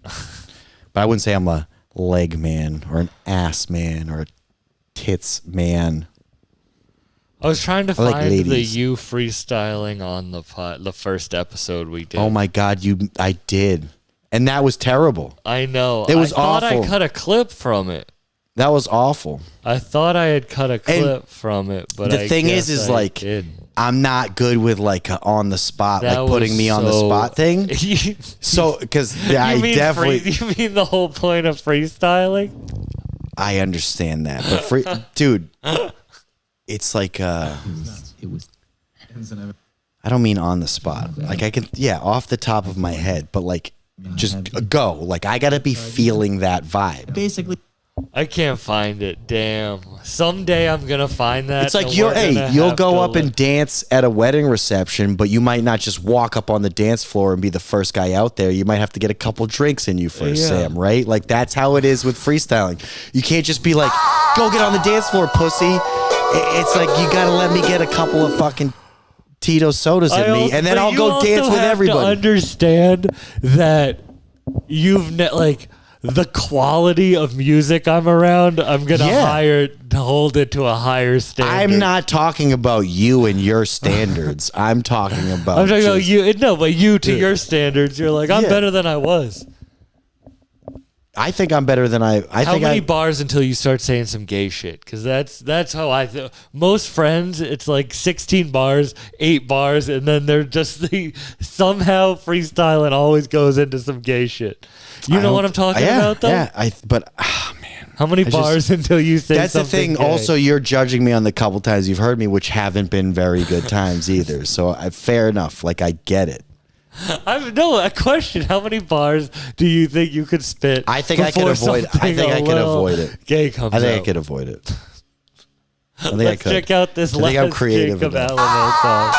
But I wouldn't say I'm a leg man or an ass man or a tits man. I was trying to like find ladies. you freestyling on the first episode we did. Oh my God, I did. And that was terrible. I know. It was I thought awful. I cut a clip from it. That was awful. I thought I had cut a clip from it, but the thing guess is I like didn't. I'm not good with like a on the spot, That like putting was me on the so- spot thing. So because I definitely you mean the whole point of freestyling? I understand that, but dude, it's like I don't mean on the spot. Like I can, off the top of my head, but like just go. Like I gotta be feeling that vibe. Basically, I can't find it. Damn. Someday I'm gonna find that. It's like and you'll we're gonna you'll have go to up and dance at a wedding reception, but you might not just walk up on the dance floor and be the first guy out there. You might have to get a couple drinks in you first, Yeah. Sam, right? Like that's how it is with freestyling. You can't just be like, go get on the dance floor, pussy. It's like you gotta let me get a couple of fucking Tito sodas in me, and then but I'll you go also dance with have to everybody. understand that like the quality of music I'm around, I'm gonna hold it to a higher standard. I'm not talking about you and your standards. I'm talking about. I'm talking about just- you. No, but you to your standards, you're like I'm Yeah. better than I was. I think I'm better than I How think many bars until you start saying some gay shit? Because that's how I feel. Most friends, it's like 16 bars, 8 bars, and then they're just somehow freestyling always goes into some gay shit. You know what I'm talking about, though? Yeah, man. How many bars until you say That's the something thing. gay? Also, you're judging me on the couple times you've heard me, which haven't been very good times either. So fair enough. Like I get it. a question. How many bars do you think you could spit? I think I could before avoid. I something think a I could little avoid it. Gay comes I think out. I could avoid it. I think Let's I could. check out this I think I'm last creative Jacob enough. Alamo song.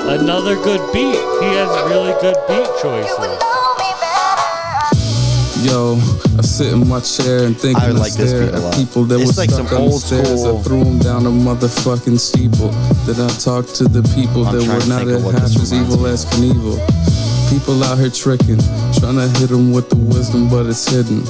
Another good beat. He has really good beat choices. Yo, I sit in my chair and think I and like this stare beat a at lot. people that It's were like stuck some on the old stairs. school- I threw them down a motherfucking steeple. Then I talked to the people I'm that trying were to not think of what half this as reminds evil me as of. Knievel. People out here tricking, trying to hit them with the wisdom, but it's hidden.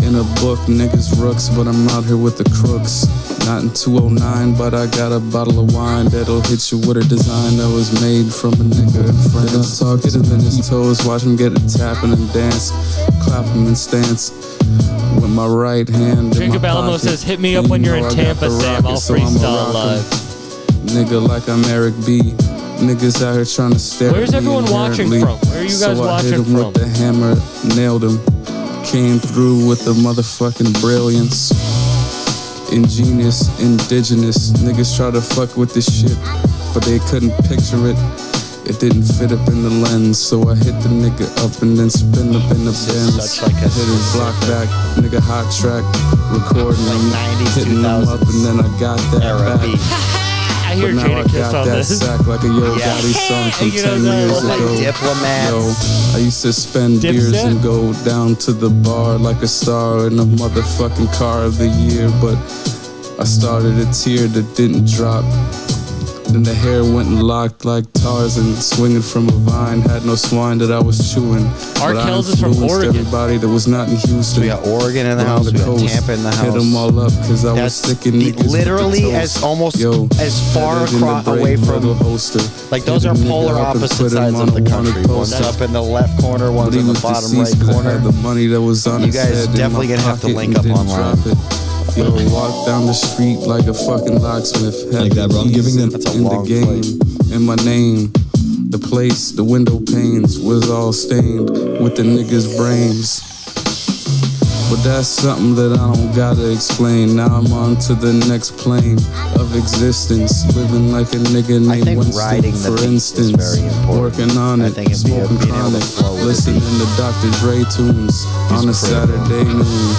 In a book, niggas rooks, but I'm out here with the crooks. Not in 209, but I got a bottle of wine that'll hit you with a design that was made from a nigga in France. Talk to him in his toes, watch him get it tapping and dance, clap him and stance. With my right hand in Jacob my Alamo pocket. says, "Hit me up And when you you're know in I got Tampa, the Sam. I'll rocket, so I'ma freestyle rock 'em. live." Nigga like I'm Eric B. Niggas out here trying to stare Where's at me everyone watching inherently. from? Where are you guys so I watching hit him from? with the hammer, nailed him. Came through with the motherfucking brilliance. Ingenious, indigenous. Niggas try to fuck with this shit, but they couldn't picture it. It didn't fit up in the lens, so I hit the nigga up and then spin up in the Benz. such like a Hit his block back, nigga hot track, recording Like him, 90s, hitting him up, and then I got that Era back. beat. I hear But now I Jada Kiss got on that this. sack like a Yo Yeah. Gotti song from You know 10 that, years like ago. Diplomats. Yo, I used to spend beers Dipset? and go down to the bar like a star in a motherfucking car of the year, but I started a tear that didn't drop. Then the hair went and locked like Tarzan, swinging from a vine. Had no swine that I was chewing. R. But I Kells is from influenced Oregon. everybody that was not in Houston. We got Oregon in the Around house. We got coast. Tampa in the house. Hit them all up because I was That's sticking the- niggas with literally the as toast. almost Yo, as far had it in the across brain away from. little holster. Like those Hit are a nigga polar up and opposite put him sides on of the a wanted country. One's poster. up in the left corner, one's But he in the was bottom deceased right 'cause I corner. had the money that was on You his guys head in definitely my gonna have to pocket link and up didn't online. drop it. Yo, walk down the street like a fucking locksmith. Had Like that, bro. I'm the giving keys them- That's a in the long game, flight. in my name. The place, the window panes was all stained with the niggas' brains. But that's something that I don't gotta explain. Now I'm on to the next plane of existence. Living like a nigga I named think Winston, riding the for beat is instance. very important. Working on I it, think it'd be smoking being able to chronic, flow with the listening beat. to Dr. Dre tunes on a Saturday noon.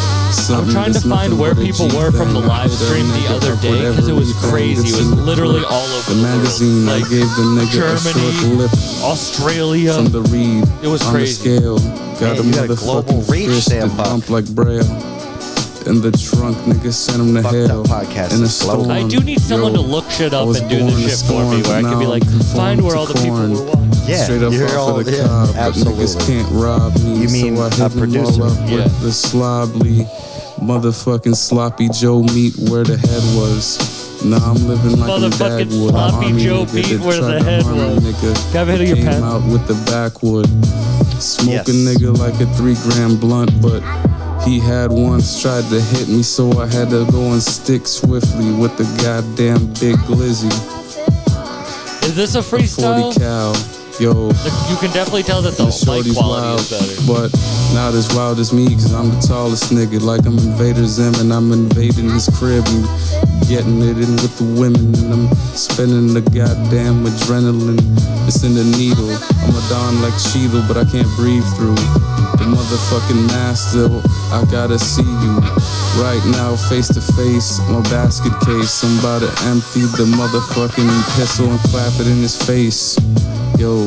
I'm trying to find where people were from the live stream the other day because it was crazy. It was literally all over the magazine. the world. I gave the nigga Germany, a short lip Australia. from the read. It was on crazy. The scale. Got Man, you got a global motherfucking reach, fist Sam that Pop. bump like Braille. In the trunk, nigga sent him to Fucked hell. Up Podcast In a is global. storm. I do need someone Yo, to look shit I up was and do born this to shit for me scorn, where I but can be now like, I'm find where conformed all to the people corn. were watching. Yeah, Straight up you're off all- of the yeah, cob, but absolutely. niggas can't rob me. You mean so I a hit them producer? all up Yeah. with the slobly motherfucking sloppy Joe meat where the head was. Now I'm living like a Motherfucking Dagwood. sloppy Army Joe nigga meat that where the tried to head harm a was. nigga. Got rid of your Came pen. out with the backwood. Smoking Yes. nigga like a 3-gram blunt, but he had once tried to hit me, so I had to go and stick swiftly with the goddamn big glizzy. Is this a 40 freestyle? cal, yo. You can definitely tell that the The mic shorty's quality wild, is better. but not as wild as me, cause I'm the tallest nigga. Like I'm Invader Zim and I'm invading his crib and getting it in with the women. And I'm spending the goddamn adrenaline. It's in the needle. I'm a don like Cheadle, but I can't breathe through the motherfucking master. I gotta see you right now, face to face. My basket case. I'm about to empty the motherfucking pistol and clap it in his face. Yo,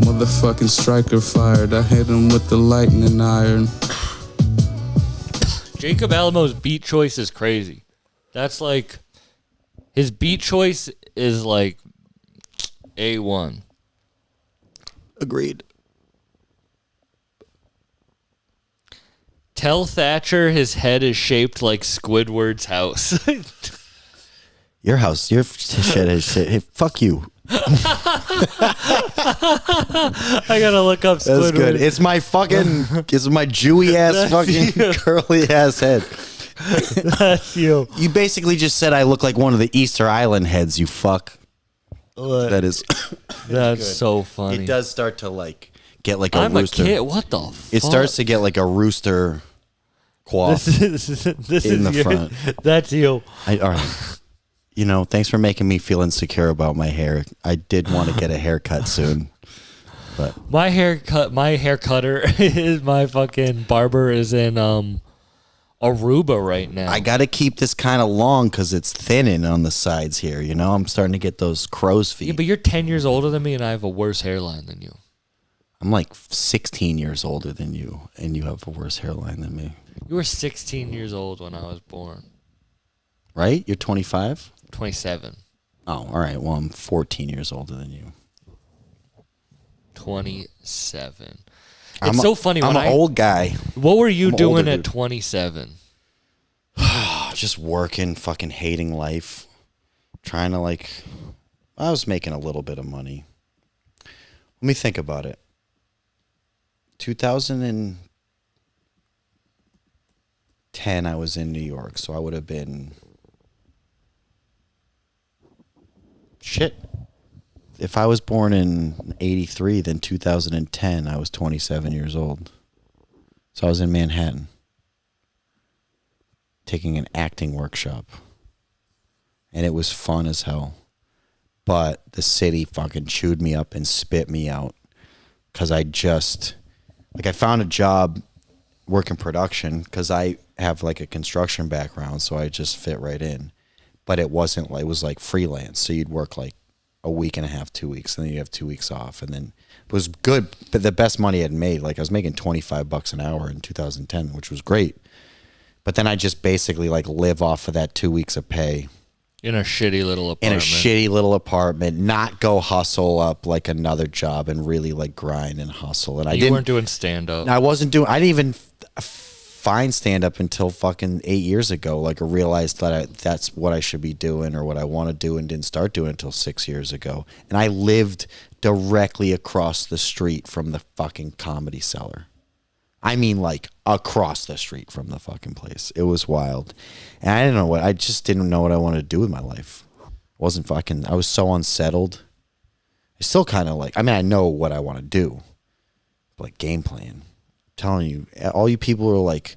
motherfucking striker fired. I hit him with the lightning iron. Jacob Alamo's beat choice is crazy. That's like, his beat choice is like A1. Agreed. Tell Thacher his head is shaped like Squidward's house. Your house, your shit is shit. Hey, fuck you. I gotta look up Squidward. That's good. It's my fucking, it's my Jewy ass fucking curly ass head. That's you. You basically just said I look like one of the Easter Island heads, you fuck. That is. That's so funny. It does start to like get like a I'm rooster. a kid. What the fuck? It starts to get like a rooster quaff This in is the your, front. That's you. All right. You know, thanks for making me feel insecure about my hair. I did want to get a haircut soon, but My hair cutter is my fucking barber is in Aruba right now. I got to keep this kind of long because it's thinning on the sides here. You know, I'm starting to get those crow's feet. Yeah, but you're 10 years older than me and I have a worse hairline than you. I'm like 16 years older than you, and you have a worse hairline than me. You were 16 years old when I was born. Right? You're 25? 27. Oh, all right. Well, I'm 14 years older than you. 27. I'm It's so funny. I'm when an old guy. What were you I'm doing older, at dude. 27? Just working, fucking hating life. Trying to I was making a little bit of money. Let me think about it. 2010, I was in New York, so I would have been... Shit. If I was born in 83, then 2010, I was 27 years old. So I was in Manhattan, taking an acting workshop. And it was fun as hell. But the city fucking chewed me up and spit me out. Because I found a job working production because I have like a construction background, so I just fit right in. But it wasn't like, it was like freelance. So you'd work like a week and a half, 2 weeks, and then you have 2 weeks off. And then it was good, but the best money I'd made, like I was making $25 an hour in 2010, which was great. But then I just basically like live off of that 2 weeks of pay. In a shitty little In apartment. a shitty little apartment, not go hustle up like another job and really like grind and hustle. And You weren't doing stand-up. I didn't even find stand up until fucking 8 years ago. Like I realized that that's what I should be doing or what I want to do, and didn't start doing it until 6 years ago. And I lived directly across the street from the fucking Comedy Cellar. I mean, like across the street from the fucking place. It was wild. And I just didn't know what I wanted to do with my life. I was so unsettled. I still kind of I know what I want to do, but like game plan. I'm telling you, all you people who are like,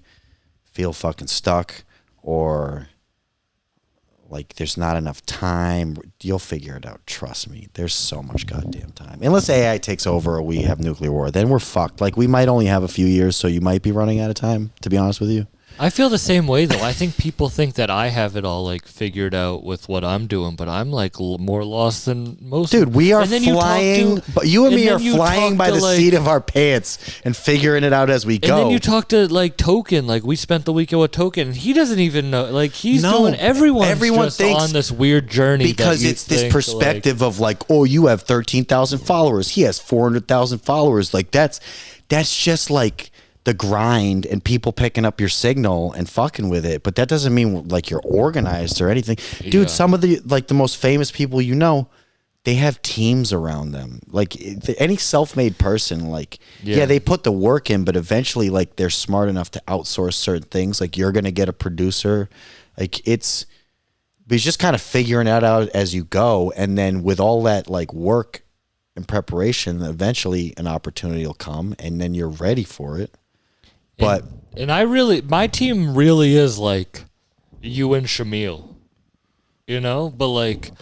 feel fucking stuck or like there's not enough time, you'll figure it out. Trust me. There's so much goddamn time. Unless AI takes over or we have nuclear war, then we're fucked. Like we might only have a few years, so you might be running out of time, to be honest with you. I feel the same way though. I think people think that I have it all like figured out with what I'm doing, but I'm like more lost than most. Dude, we are And then you talk flying, to- but you and me then are you flying talk by to, the like- seat of our pants and figuring it out as we And go. then you talk to like Token, like we spent the weekend with Token, and he doesn't even know. Like he's No, doing. Everyone thinks on this weird journey because that you it's this think, perspective of like, oh, you have 13,000 followers. He has 400,000 followers. Like that's just like the grind and people picking up your signal and fucking with it. But that doesn't mean like you're organized or anything. Dude, Yeah. some of the like the most famous people you know, they have teams around them. Like any self-made person, like yeah, they put the work in, but eventually like they're smart enough to outsource certain things. Like you're gonna get a producer. Like it's just kind of figuring that out as you go, and then with all that like work and preparation, eventually an opportunity will come, and then you're ready for it. But and I really, my team really is like you and Shamil, you know. But like, it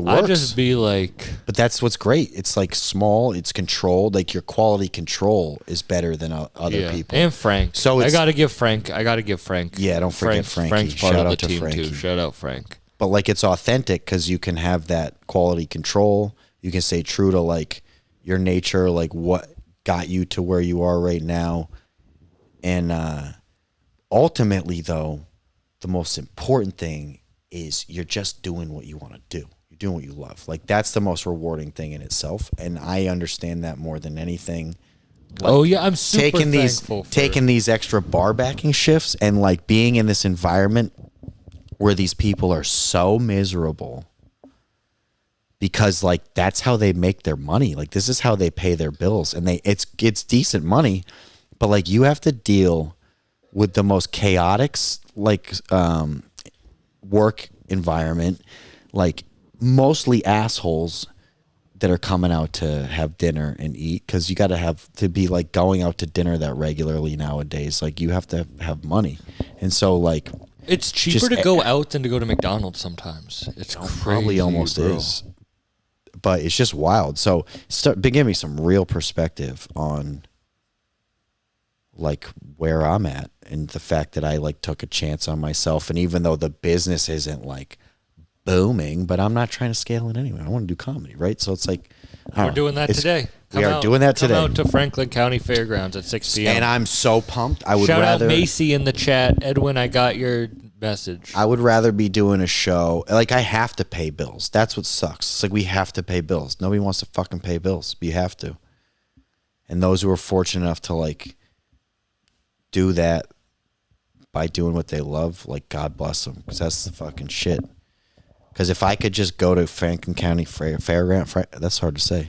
works. I just be like, but that's what's great. It's like small. It's controlled. Like your quality control is better than other people. And Frank. So I gotta give Frank. Yeah, don't forget Frankie. Frank's part Shout of out the to team Frankie. too. Shout out Frank. But like it's authentic because you can have that quality control. You can stay true to like your nature, like what got you to where you are right now. And ultimately, though, the most important thing is you're just doing what you want to do. You're doing what you love. Like that's the most rewarding thing in itself. And I understand that more than anything. Like, oh yeah, I'm super thankful for taking these extra bar backing shifts and like being in this environment where these people are so miserable because like that's how they make their money. Like this is how they pay their bills, and it's decent money, but like you have to deal with the most chaotic like work environment, like mostly assholes that are coming out to have dinner and eat, because you got to have to be like going out to dinner that regularly nowadays. Like you have to have money, and so like it's cheaper to go out than to go to McDonald's sometimes. It's crazy, probably almost bro. is, but it's just wild. So give me some real perspective on like where I'm at and the fact that I like took a chance on myself. And even though the business isn't like booming, but I'm not trying to scale it anyway. I want to do comedy, right? So it's like we're doing that today. We are doing that today. Come out to Franklin County Fairgrounds at 6 p.m. And I'm so pumped. I would Shout rather out Macy in the chat. Edwin, I got your message. I would rather be doing a show. Like I have to pay bills. That's what sucks. It's like we have to pay bills. Nobody wants to fucking pay bills, but you have to. And those who are fortunate enough to like do that by doing what they love, like God bless them, because that's the fucking shit. Because if I could just go to Franklin County Fairgrounds, that's hard to say.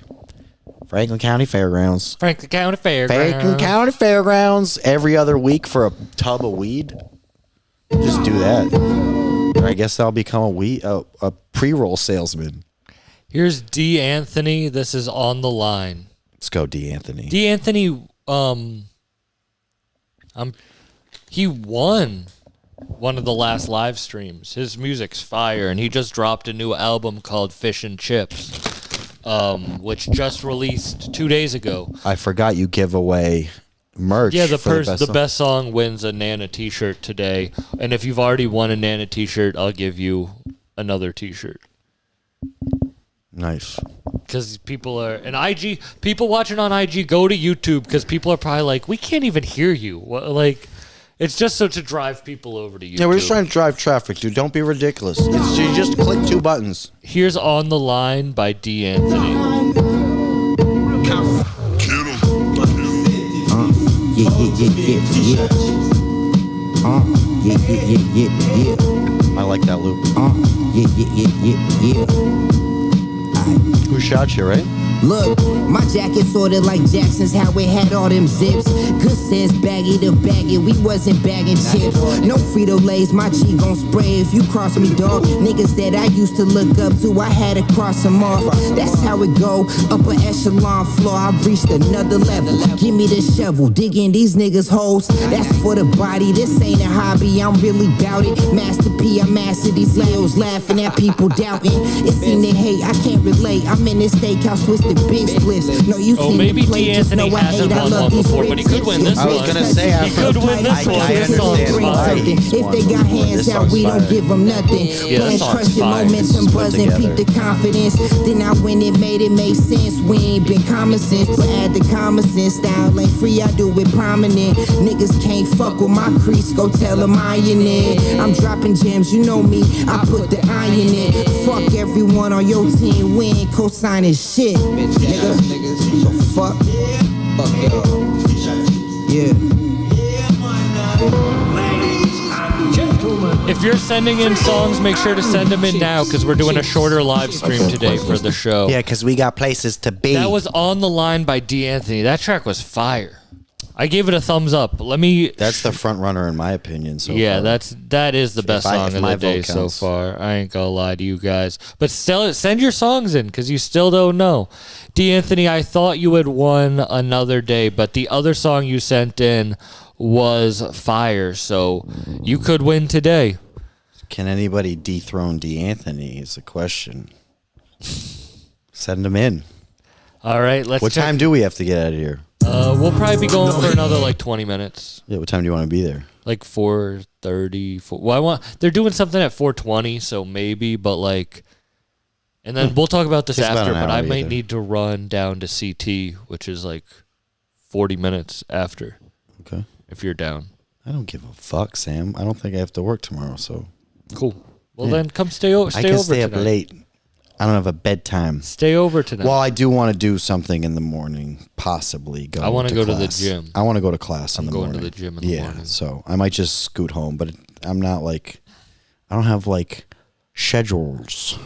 Franklin County Fairgrounds. Franklin County Fairgrounds. Franklin County Fairgrounds every other week for a tub of weed. Just do that. And I guess I'll become a pre-roll salesman. Here's D. Anthony. This is on the line. Let's go, D. Anthony. D. Anthony, he won one of the last live streams. His music's fire, and he just dropped a new album called Fish and Chips, which just released 2 days ago. I forgot you give away merch. Yeah, for the best song wins a Nana t-shirt today. And if you've already won a Nana t-shirt, I'll give you another t-shirt. Nice. Because people watching on IG, go to YouTube, because people are probably like, we can't even hear you. Like, it's just so to drive people over to YouTube. Yeah, we're just trying to drive traffic, dude. Don't be ridiculous. You just click 2 buttons. Here's On the Line by D. Anthony. I like that loop. Who shot you, right? Look, My jacket sorta like Jackson's, how it had all them zips. Good sense, baggy to bag it, we wasn't bagging chips. No Frito-Lays, my G gon' spray if you cross me, dog. Niggas that I used to look up to, I had to cross them off. That's how it go, upper echelon floor, I reached another level. Give me the shovel, digging these niggas' holes. That's for the body, this ain't a hobby, I'm really bout it. Master P, I master these skills, laughing at people doubting. It's in the hate, I can't relate. I'm in this steakhouse, twisted big splits. No, you Oh, maybe D'Anthony hasn't won one before, but he could win this I was one. gonna say, he could win this one. I understand why he's if won they got before. hands This out, we song's don't fire. give them nothing. Yeah, Plans that song's crushing fire. momentum, Put buzzing, peep together. the confidence. Then I win it, made it make sense. We ain't been common sense, but add the common sense. Style ain't free, I do it prominent. Niggas can't fuck with my crease, go tell them I in it. I'm dropping gems, you know me, I put the iron in it. Fuck everyone on your team, we ain't co-signing shit. Nigga, so fuck. Fuck y'all. Yeah. If you're sending in songs, make sure to send them in now because we're doing a shorter live stream today for the show. Yeah, because we got places to be. That was On the Line by D'Anthony. That track was fire. I gave it a thumbs up. Let me. That's the front runner in my opinion. So Yeah, far. that is the best song of my the day vote so counts. far. I ain't gonna lie to you guys, but still, send your songs in because you still don't know. D'Anthony, I thought you had won Another Day, but the other song you sent in was fire, so you could win today. Can anybody dethrone D'Anthony? Is the question. Send him in. All right, let's. What time do we have to get out of here? We'll probably be going for another like 20 minutes. Yeah, what time do you want to be there? Like 4:30. Well, they're doing something at 4:20, so maybe, but like, and then we'll talk about this Takes about after. an But I hour might either. need to run down to CT, which is like 40 minutes after. Okay. If you're down. I don't give a fuck, Sam. I don't think I have to work tomorrow, so. Cool. Well, Yeah. then come stay over. I can over stay tonight. up late. I don't have a bedtime. Stay over tonight. Well, I do want to do something in the morning, possibly go. I wanna to go to the class. gym. I want to go to class in I'm the going morning. to the gym in the yeah, morning. so I might just scoot home, but I'm not like, I don't have like schedules.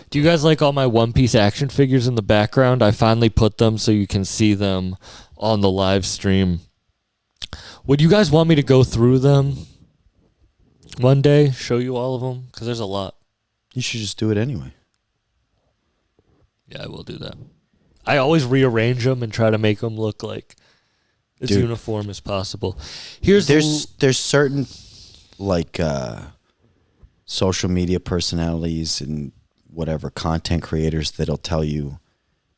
Do you guys like all my One Piece action figures in the background? I finally put them so you can see them on the live stream. Would you guys want me to go through them one day, show you all of them? Because there's a lot. You should just do it anyway. Yeah, I will do that. I always rearrange them and try to make them look like as Dude. uniform as possible. Here's There's certain like social media personalities and whatever content creators that'll tell you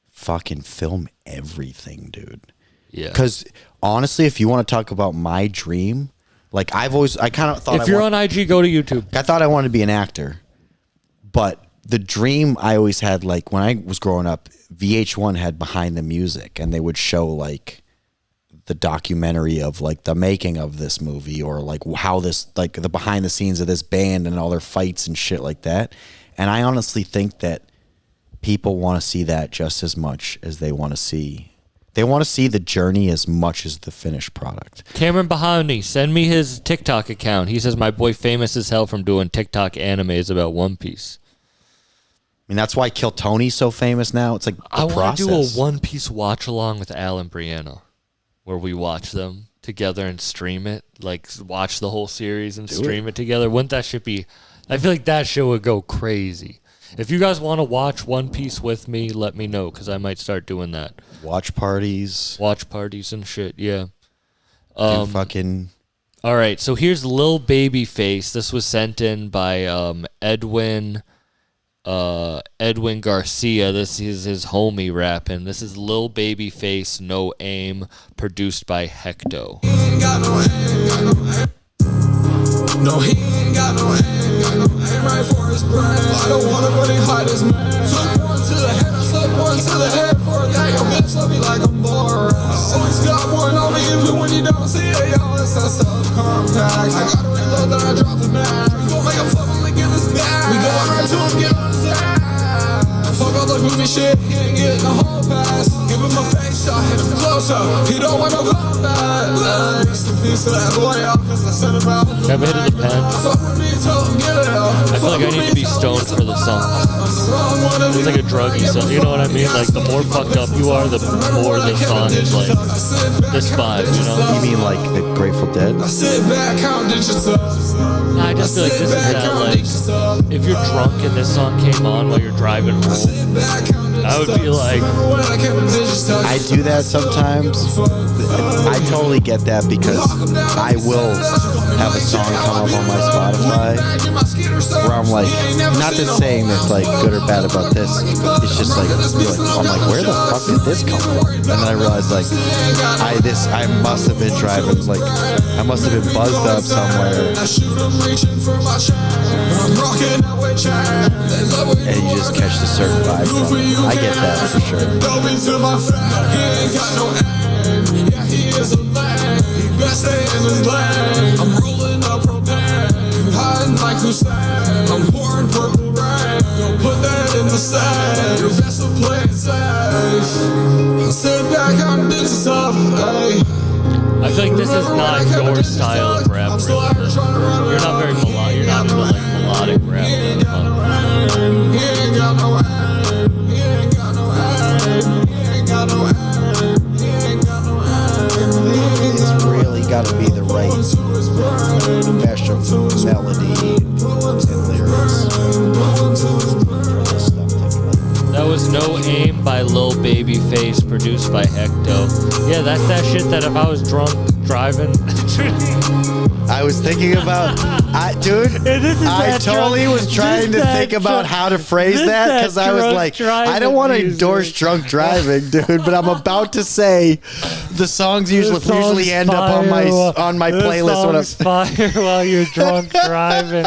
fucking film everything, dude. yeah. Because honestly, if you want to talk about my dream, like I kind of thought If you're on IG, go to YouTube. I thought I wanted to be an actor, but the dream I always had, like when I was growing up, VH1 had Behind the Music, and they would show like the documentary of like the making of this movie, or like how this, like the behind the scenes of this band and all their fights and shit like that. And I honestly think that people want to see that just as much as they want to see. They want to see the journey as much as the finished product. Cameron Bahani, send me his TikTok account. He says my boy famous as hell from doing TikTok animes about One Piece. I mean, that's why Kill Tony's so famous now. It's like the I want to process. do a One Piece watch along with Al and Brianna, where we watch them together and stream it. Like watch the whole series and stream it together. Wouldn't that shit be? I feel like that shit would go crazy. If you guys want to watch One Piece with me, let me know because I might start doing that. Watch parties. Watch parties and shit. Yeah. Do fucking. All right. So here's Lil Babyface. This was sent in by Edwin Garcia. This is his homie rapping. This is Lil Babyface, No Aim, produced by Hecto. No, he ain't got no aim right for his brain. I don't wanna really hide his man. Took one to the head, I took one to the head for a day. Yo, bitch, let me like I'm bored. Always got one on me, even when you don't see it, yo, it's that subcompact. I gotta reload, then I drop the mag. We gon' make a public in this bag. We going right to him, get on his ass. Fuck all the goofy shit, he ain't getting a whole pass. Give him a face bitch, I hit him closer. He don't want no combat. Rest in peace to that boy out, cause I said about. Have I hit the pen? I feel like I need to be stoned for the song. It's like a druggy song. You know what I mean? Like the more fucked up you are, the more the song is like this vibe. You know? You mean like the Grateful Dead? I sit back, count digits up. No, I just feel like this is that like if you're drunk and this song came on while you're driving home, I would be like, I do that sometimes. I totally get that because I will have a song come up on my Spotify where I'm like, not just saying that's like good or bad about this. It's just like, I'm like, where the fuck did this come from? And then I realized like, I must have been driving, like, I must have been buzzed up somewhere. And you just catch the certain vibe from it. I get that for sure. Yeah, he is a man. He best stay in his lane. I'm rolling up propane, hiding like Hussein. I'm pouring purple rain. Don't put that in the safe. Your best to play it safe. I sit back on bitches up, hey. I feel like this is not your style of rap. Really. You're not very melodic. You're not into like melodic rap. He ain't got no aim. He ain't got no aim. He ain't got no aim. It's really got to be the right mesh of melody and lyrics. That was No Aim by Lil Babyface, produced by Hecto. Yeah, that's that shit that if I was drunk driving. I was thinking about, dude, I totally was trying to think about how to phrase that because I was like, I don't want to endorse drunk driving, dude, but I'm about to say the songs usually end up on my playlist when I'm fire while you're drunk driving.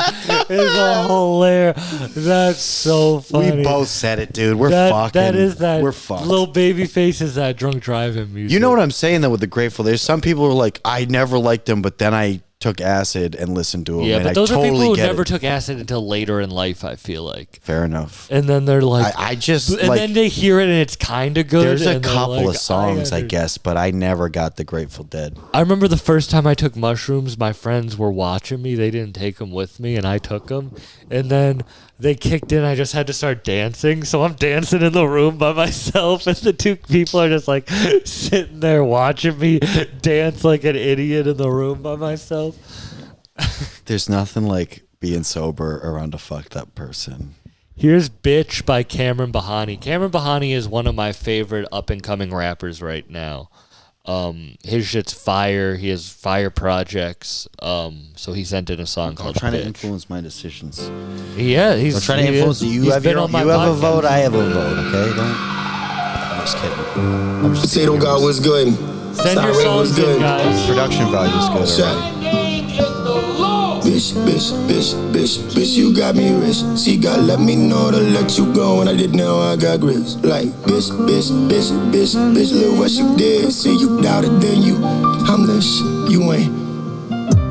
It's hilarious. That's so funny. We both said it, dude. We're fucking. That is that. We're fucked. Lil Babyface is that drunk driving music. You know what I'm saying though with the Grateful? There's some people who are like, I never liked them, but then I took acid and listened to them. Yeah, and but those I totally are people who get never it. took acid until later in life, I feel like. Fair enough. And then they're like, and then they hear it and it's kind of good. There's a and couple of songs, I guess, but I never got the Grateful Dead. I remember the first time I took mushrooms, my friends were watching me. They didn't take them with me, and I took them. And then they kicked in. I just had to start dancing. So I'm dancing in the room by myself, and the two people are just like sitting there watching me dance like an idiot in the room by myself. There's nothing like being sober around a fucked up person. Here's Bitch by Cameron Bahani. Cameron Bahani is one of my favorite up-and-coming rappers right now. His shit's fire. He has fire projects. So he sent in a song called I'm trying Bitch. to influence my decisions. Yeah, he's I'm trying to influence you. You have a vote. I have a vote. Okay, I'm just kidding. I'm just Potato God was good. Send your songs in, guys. Production value is good. Already. Bitch, you got me rich. She got let me know to let you go, and I didn't know I got grits. Like, bitch, look what you did. See, you doubted, then you, I'm the shit, you ain't.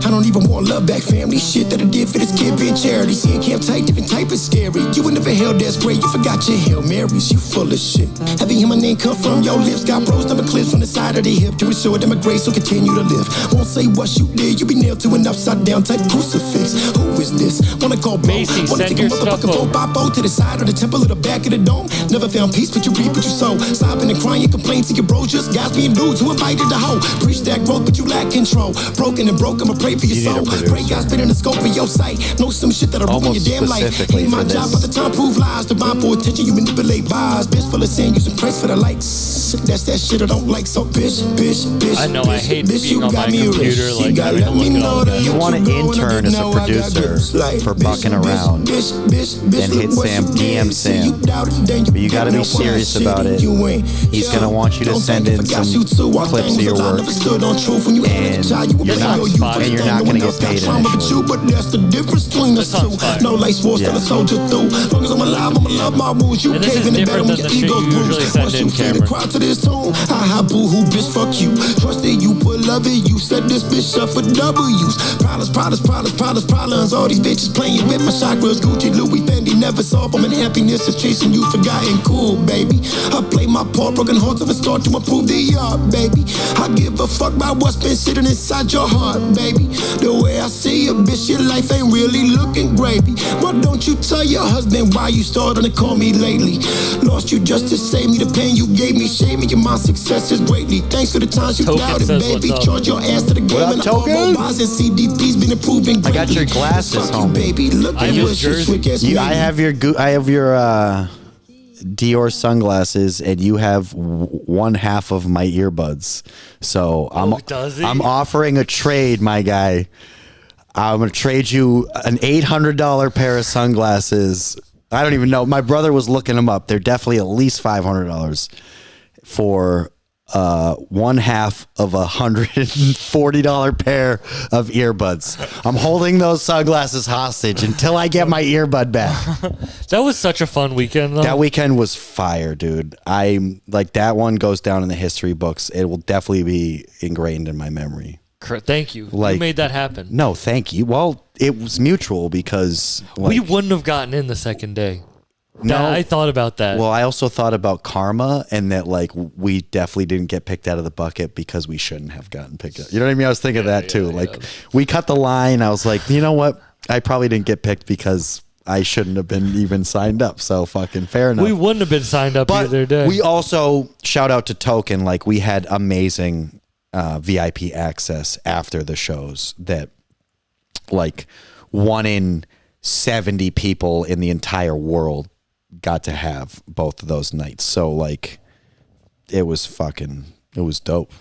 I don't even want love back, family. Shit that I did for this kid being charity. Seeing camp tight, different type of scary. You were never held that's great. You forgot your Hail Marys. You full of shit. Have you hear my name come from your lips? Got bros, number clips on the side of the hip. To ensure that my grace will continue to live. Won't say what you did. You be nailed to an upside down type crucifix. Who is this? Wanna call bro? Macy, Wanna take a motherfucking vote by vote to the side of the temple or the back of the dome? Never found peace, but you reap what you sow. Sobbing and crying, complain to your bros. Just guys being dudes who invited the hoe. Preach that growth, but you lack control. Broken and broke, I'ma pray for your soul. Pray God spit in the scope of your sight. Know some shit that'll ruin your damn life. Ain't my job, but the time prove lies. Divine for attention, you manipulate vibes. Bitch full of sin, using praise for the likes. That's that shit I don't like, so bitch. I know, I hate being on my computer, like having to look it all up. You want to intern as a producer for bucking around and hit Sam, DM Sam. But you gotta be serious about it. He's gonna want you to send in some clips of your work. And you're not not gonna get paid initially. But that's the difference between us two. No lights force till a soldier through. Long as I'm alive, I'ma love my wounds. You cave in the battle when your ego bruised. Once you feel the crowd to this tune, ha boo-hoo, bitch, fuck you. Trusted you, put love in you. Set this bitch up for W's. Problems. All these bitches playing with my chakras. Gucci, Louis, Fendi, never solve them. And happiness is chasing you, forgotten cool, baby. I play my part, broken hearts of a start to improve the art, baby. I give a fuck about what's been sitting inside your heart, baby. The way I see you, bitch, your life ain't really looking gravy. Why don't you tell your husband why you started to call me lately? Lost you just to save me the pain you gave me. Shame me, my success is greatly. Thanks for the times you doubted, baby. Charge your ass to the game and all wise and CDP's been improving. I got your glasses, homie. Baby, look at what I have your Dior sunglasses, and you have one half of my earbuds. So I'm offering a trade, my guy. I'm gonna trade you an $800 pair of sunglasses. I don't even know. My brother was looking them up. They're definitely at least $500 for one half of $140 pair of earbuds. I'm holding those sunglasses hostage until I get my earbud back. That was such a fun weekend, though. That weekend was fire, dude. I'm like, that one goes down in the history books. It will definitely be ingrained in my memory. Thank you. Like, you made that happen. No, thank you. Well, it was mutual because we wouldn't have gotten in the second day. No, I thought about that. Well, I also thought about karma and that like we definitely didn't get picked out of the bucket because we shouldn't have gotten picked up. You know what I mean? I was thinking that too. Like we cut the line. I was like, you know what? I probably didn't get picked because I shouldn't have been even signed up. So fucking fair enough. We wouldn't have been signed up either day. We also shout out to Token. Like we had amazing VIP access after the shows that like 1 in 70 people in the entire world got to have both of those nights. So like it was dope.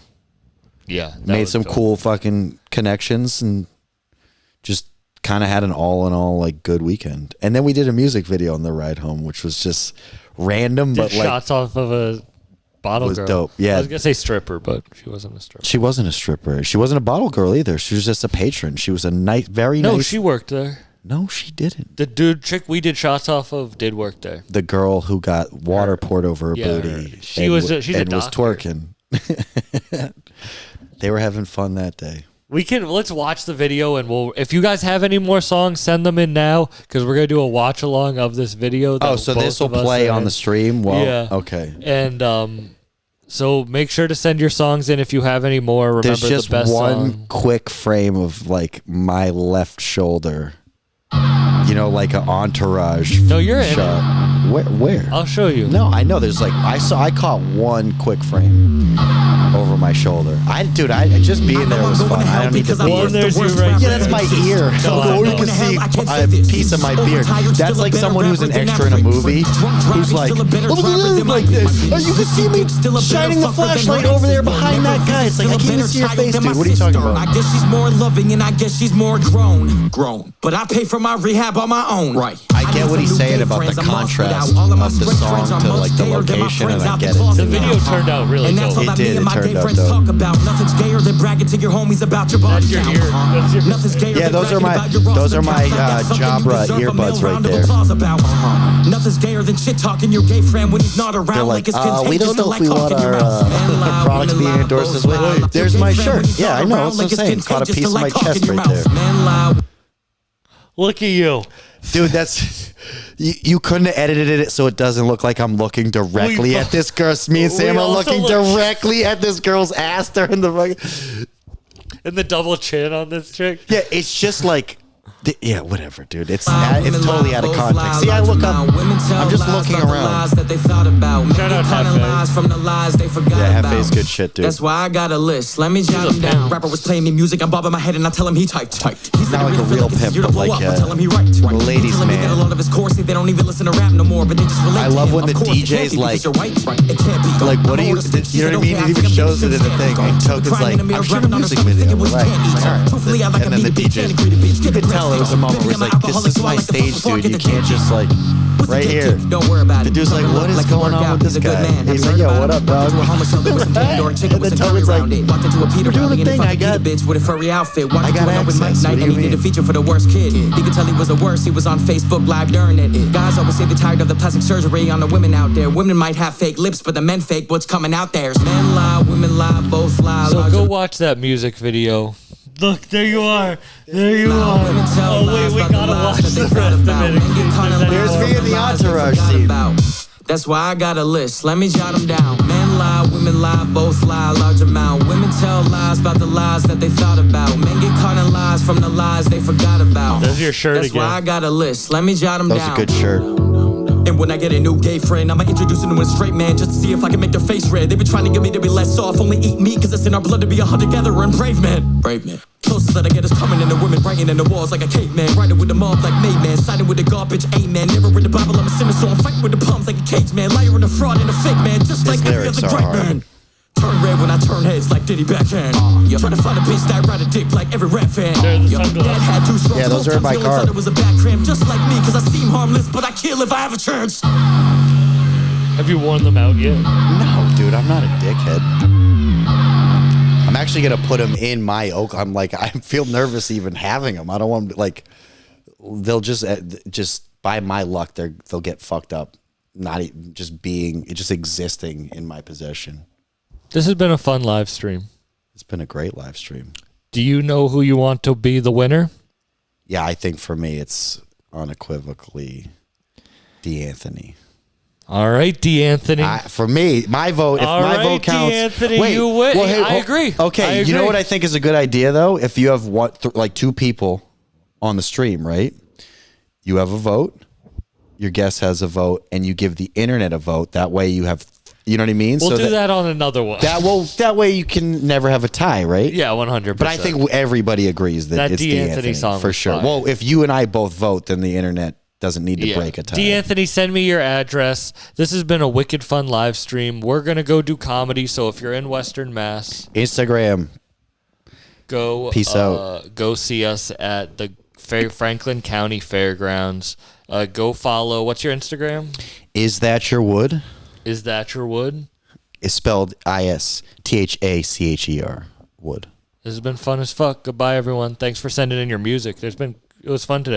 Yeah. Made some cool fucking connections and just kind of had an all in all like good weekend. And then we did a music video on the ride home, which was just random, but like shots off of a bottle girl. Dope. Yeah. I was gonna say stripper, but she wasn't a stripper. She wasn't a stripper. She wasn't a bottle girl either. She was just a patron. She was a nice, very nice. No, she worked there. No, she didn't. The chick we did shots off of did work there. The girl who got water poured over her booty. She's a doctor. Was twerking. They were having fun that day. Let's watch the video, and if you guys have any more songs, send them in now because we're gonna do a watch along of this video. So this will play on the stream. Well, yeah. Okay. And so make sure to send your songs in if you have any more. Remember, there's just the best one song. Quick frame of like my left shoulder. You know, like an entourage. No, you're shot. in it. Where? I'll show you. No, I know. There's like I caught one quick frame over my shoulder. I just being there was fun. I don't need to be. Yeah, that's my ear. Or you can see a piece of my beard. That's like someone who's an extra in a movie who's like this. Oh, you can see me shining the flashlight over there behind that guy. It's like I can't even see your face, dude. What are you talking about? I guess she's more loving and I guess she's more grown. But I pay for my rehab on my own. Right. I get what he's saying about the contrast of the song to like the location, and I get it. The video turned out really dope. It did. It turned out dope. Nothing's gayer than bragging to your homies about your body count. Yeah, those are my Jabra earbuds right there. Nothing's gayer than shit talking your gay friend when he's not around. They're like, we don't know if we want our products being endorsed this way. There's my shirt. Yeah, I know. That's what I'm saying. Caught a piece of my chest right there. Look at you. Dude, that's... You couldn't have edited it so it doesn't look like I'm looking directly at this girl. Me and Sam are looking directly at this girl's ass during the fucking... And the double chin on this chick. Yeah, it's just like... Yeah, whatever, dude. It's totally out of context. See, I look up. I'm just looking around. Shout out Hefe. Yeah, Hefe's good shit, dude. That's why I got a list. Let me jot him down. Rapper was playing me music. I'm bobbing my head and I tell him he typed. He's not like a real pimp, but like a ladies' man. A lot of his course, they don't even listen to rap no more, but they just relate. I love when the DJ's like, what do you? You know what I mean? It even shows it in the thing. And Token's like, I'm shooting a music video. We're like, all right. And then the DJ's, you can tell there was a moment where it's like, this is my stage, dude. You can't just like, right here. Don't worry about it. The dude's like, what is going on with this guy? He's like, yo, what up, dog? And then Tubman's like, we're doing a thing. I got bitch with a furry outfit. I got access. What do you And he did a mean? feature for the worst kid. He could tell he was the worst. He was on Facebook Live during it. Guys always say they're tired of the plastic surgery on the women out there. Women might have fake lips, but the men fake what's coming out there. Men lie, women lie, both lie. So go watch that music video. Look, there you are. There you are. Oh, wait, we gotta watch the rest of it. Here's me in the entourage scene. That's why I got a list. Let me jot them down. Men lie, women lie, both lie, large amount. Women tell lies about the lies that they thought about. Men get caught in lies from the lies they forgot about. There's your shirt That's again. why I got a list. Let me jot them That down. was a good shirt. And when I get a new gay friend, I'ma introduce them to a straight man just to see if I can make their face red. They've been trying to get me to be less off, only eat meat cause it's in our blood to be a hunter-gatherer and brave man. Brave man. Closest that I get is coming in the women writing in the walls like a caveman. Writing with the mob like made man, siding with the garbage, amen. Never read the Bible, I'm a sinner, so I'm fighting with the palms like a cage man. Liar and a fraud and a fake man, just like every lyrics other are great hard. man. Turn red when I turn heads like Diddy backhand. Try to find a bitch that ride a dick like every rap fan. There's the Dad sunglasses. had two strokes. Yeah, those are in my car. It was a back cramp just like me, cause I seem harmless, but I kill if I have a chance. Have you worn them out yet? No, dude, I'm not a dickhead. I'm actually gonna put them in my oak. I'm like, I feel nervous even having them. I don't want them, like, they'll just by my luck, they'll get fucked up. Not even just existing in my possession. This has been a fun live stream. It's been a great live stream. Do you know who you want to be the winner? Yeah, I think for me, it's unequivocally D'Anthony. All right, D'Anthony. For me, my vote. If All my right, vote counts, D'Anthony, wait, you win. well, hey, I agree. Okay, I you know agree. what I think is a good idea though? If you have like two people on the stream, right? You have a vote. Your guest has a vote, and you give the internet a vote. That way, you have, you know what I mean? We'll do that on another one. That way you can never have a tie, right? Yeah, 100%. But I think everybody agrees that it's D'Anthony D'Anthony song for was sure. fire. Well, if you and I both vote, then the internet doesn't need to break a tie. D'Anthony, send me your address. This has been a wicked fun live stream. We're gonna go do comedy. So if you're in Western Mass, Instagram. go Peace out. Go see us at the Franklin County Fairgrounds. Go follow. What's your Instagram? Is that your wood? Is that your wood? It's spelled ISTHACHER. Wood. This has been fun as fuck. Goodbye, everyone. Thanks for sending in your music. It was fun today.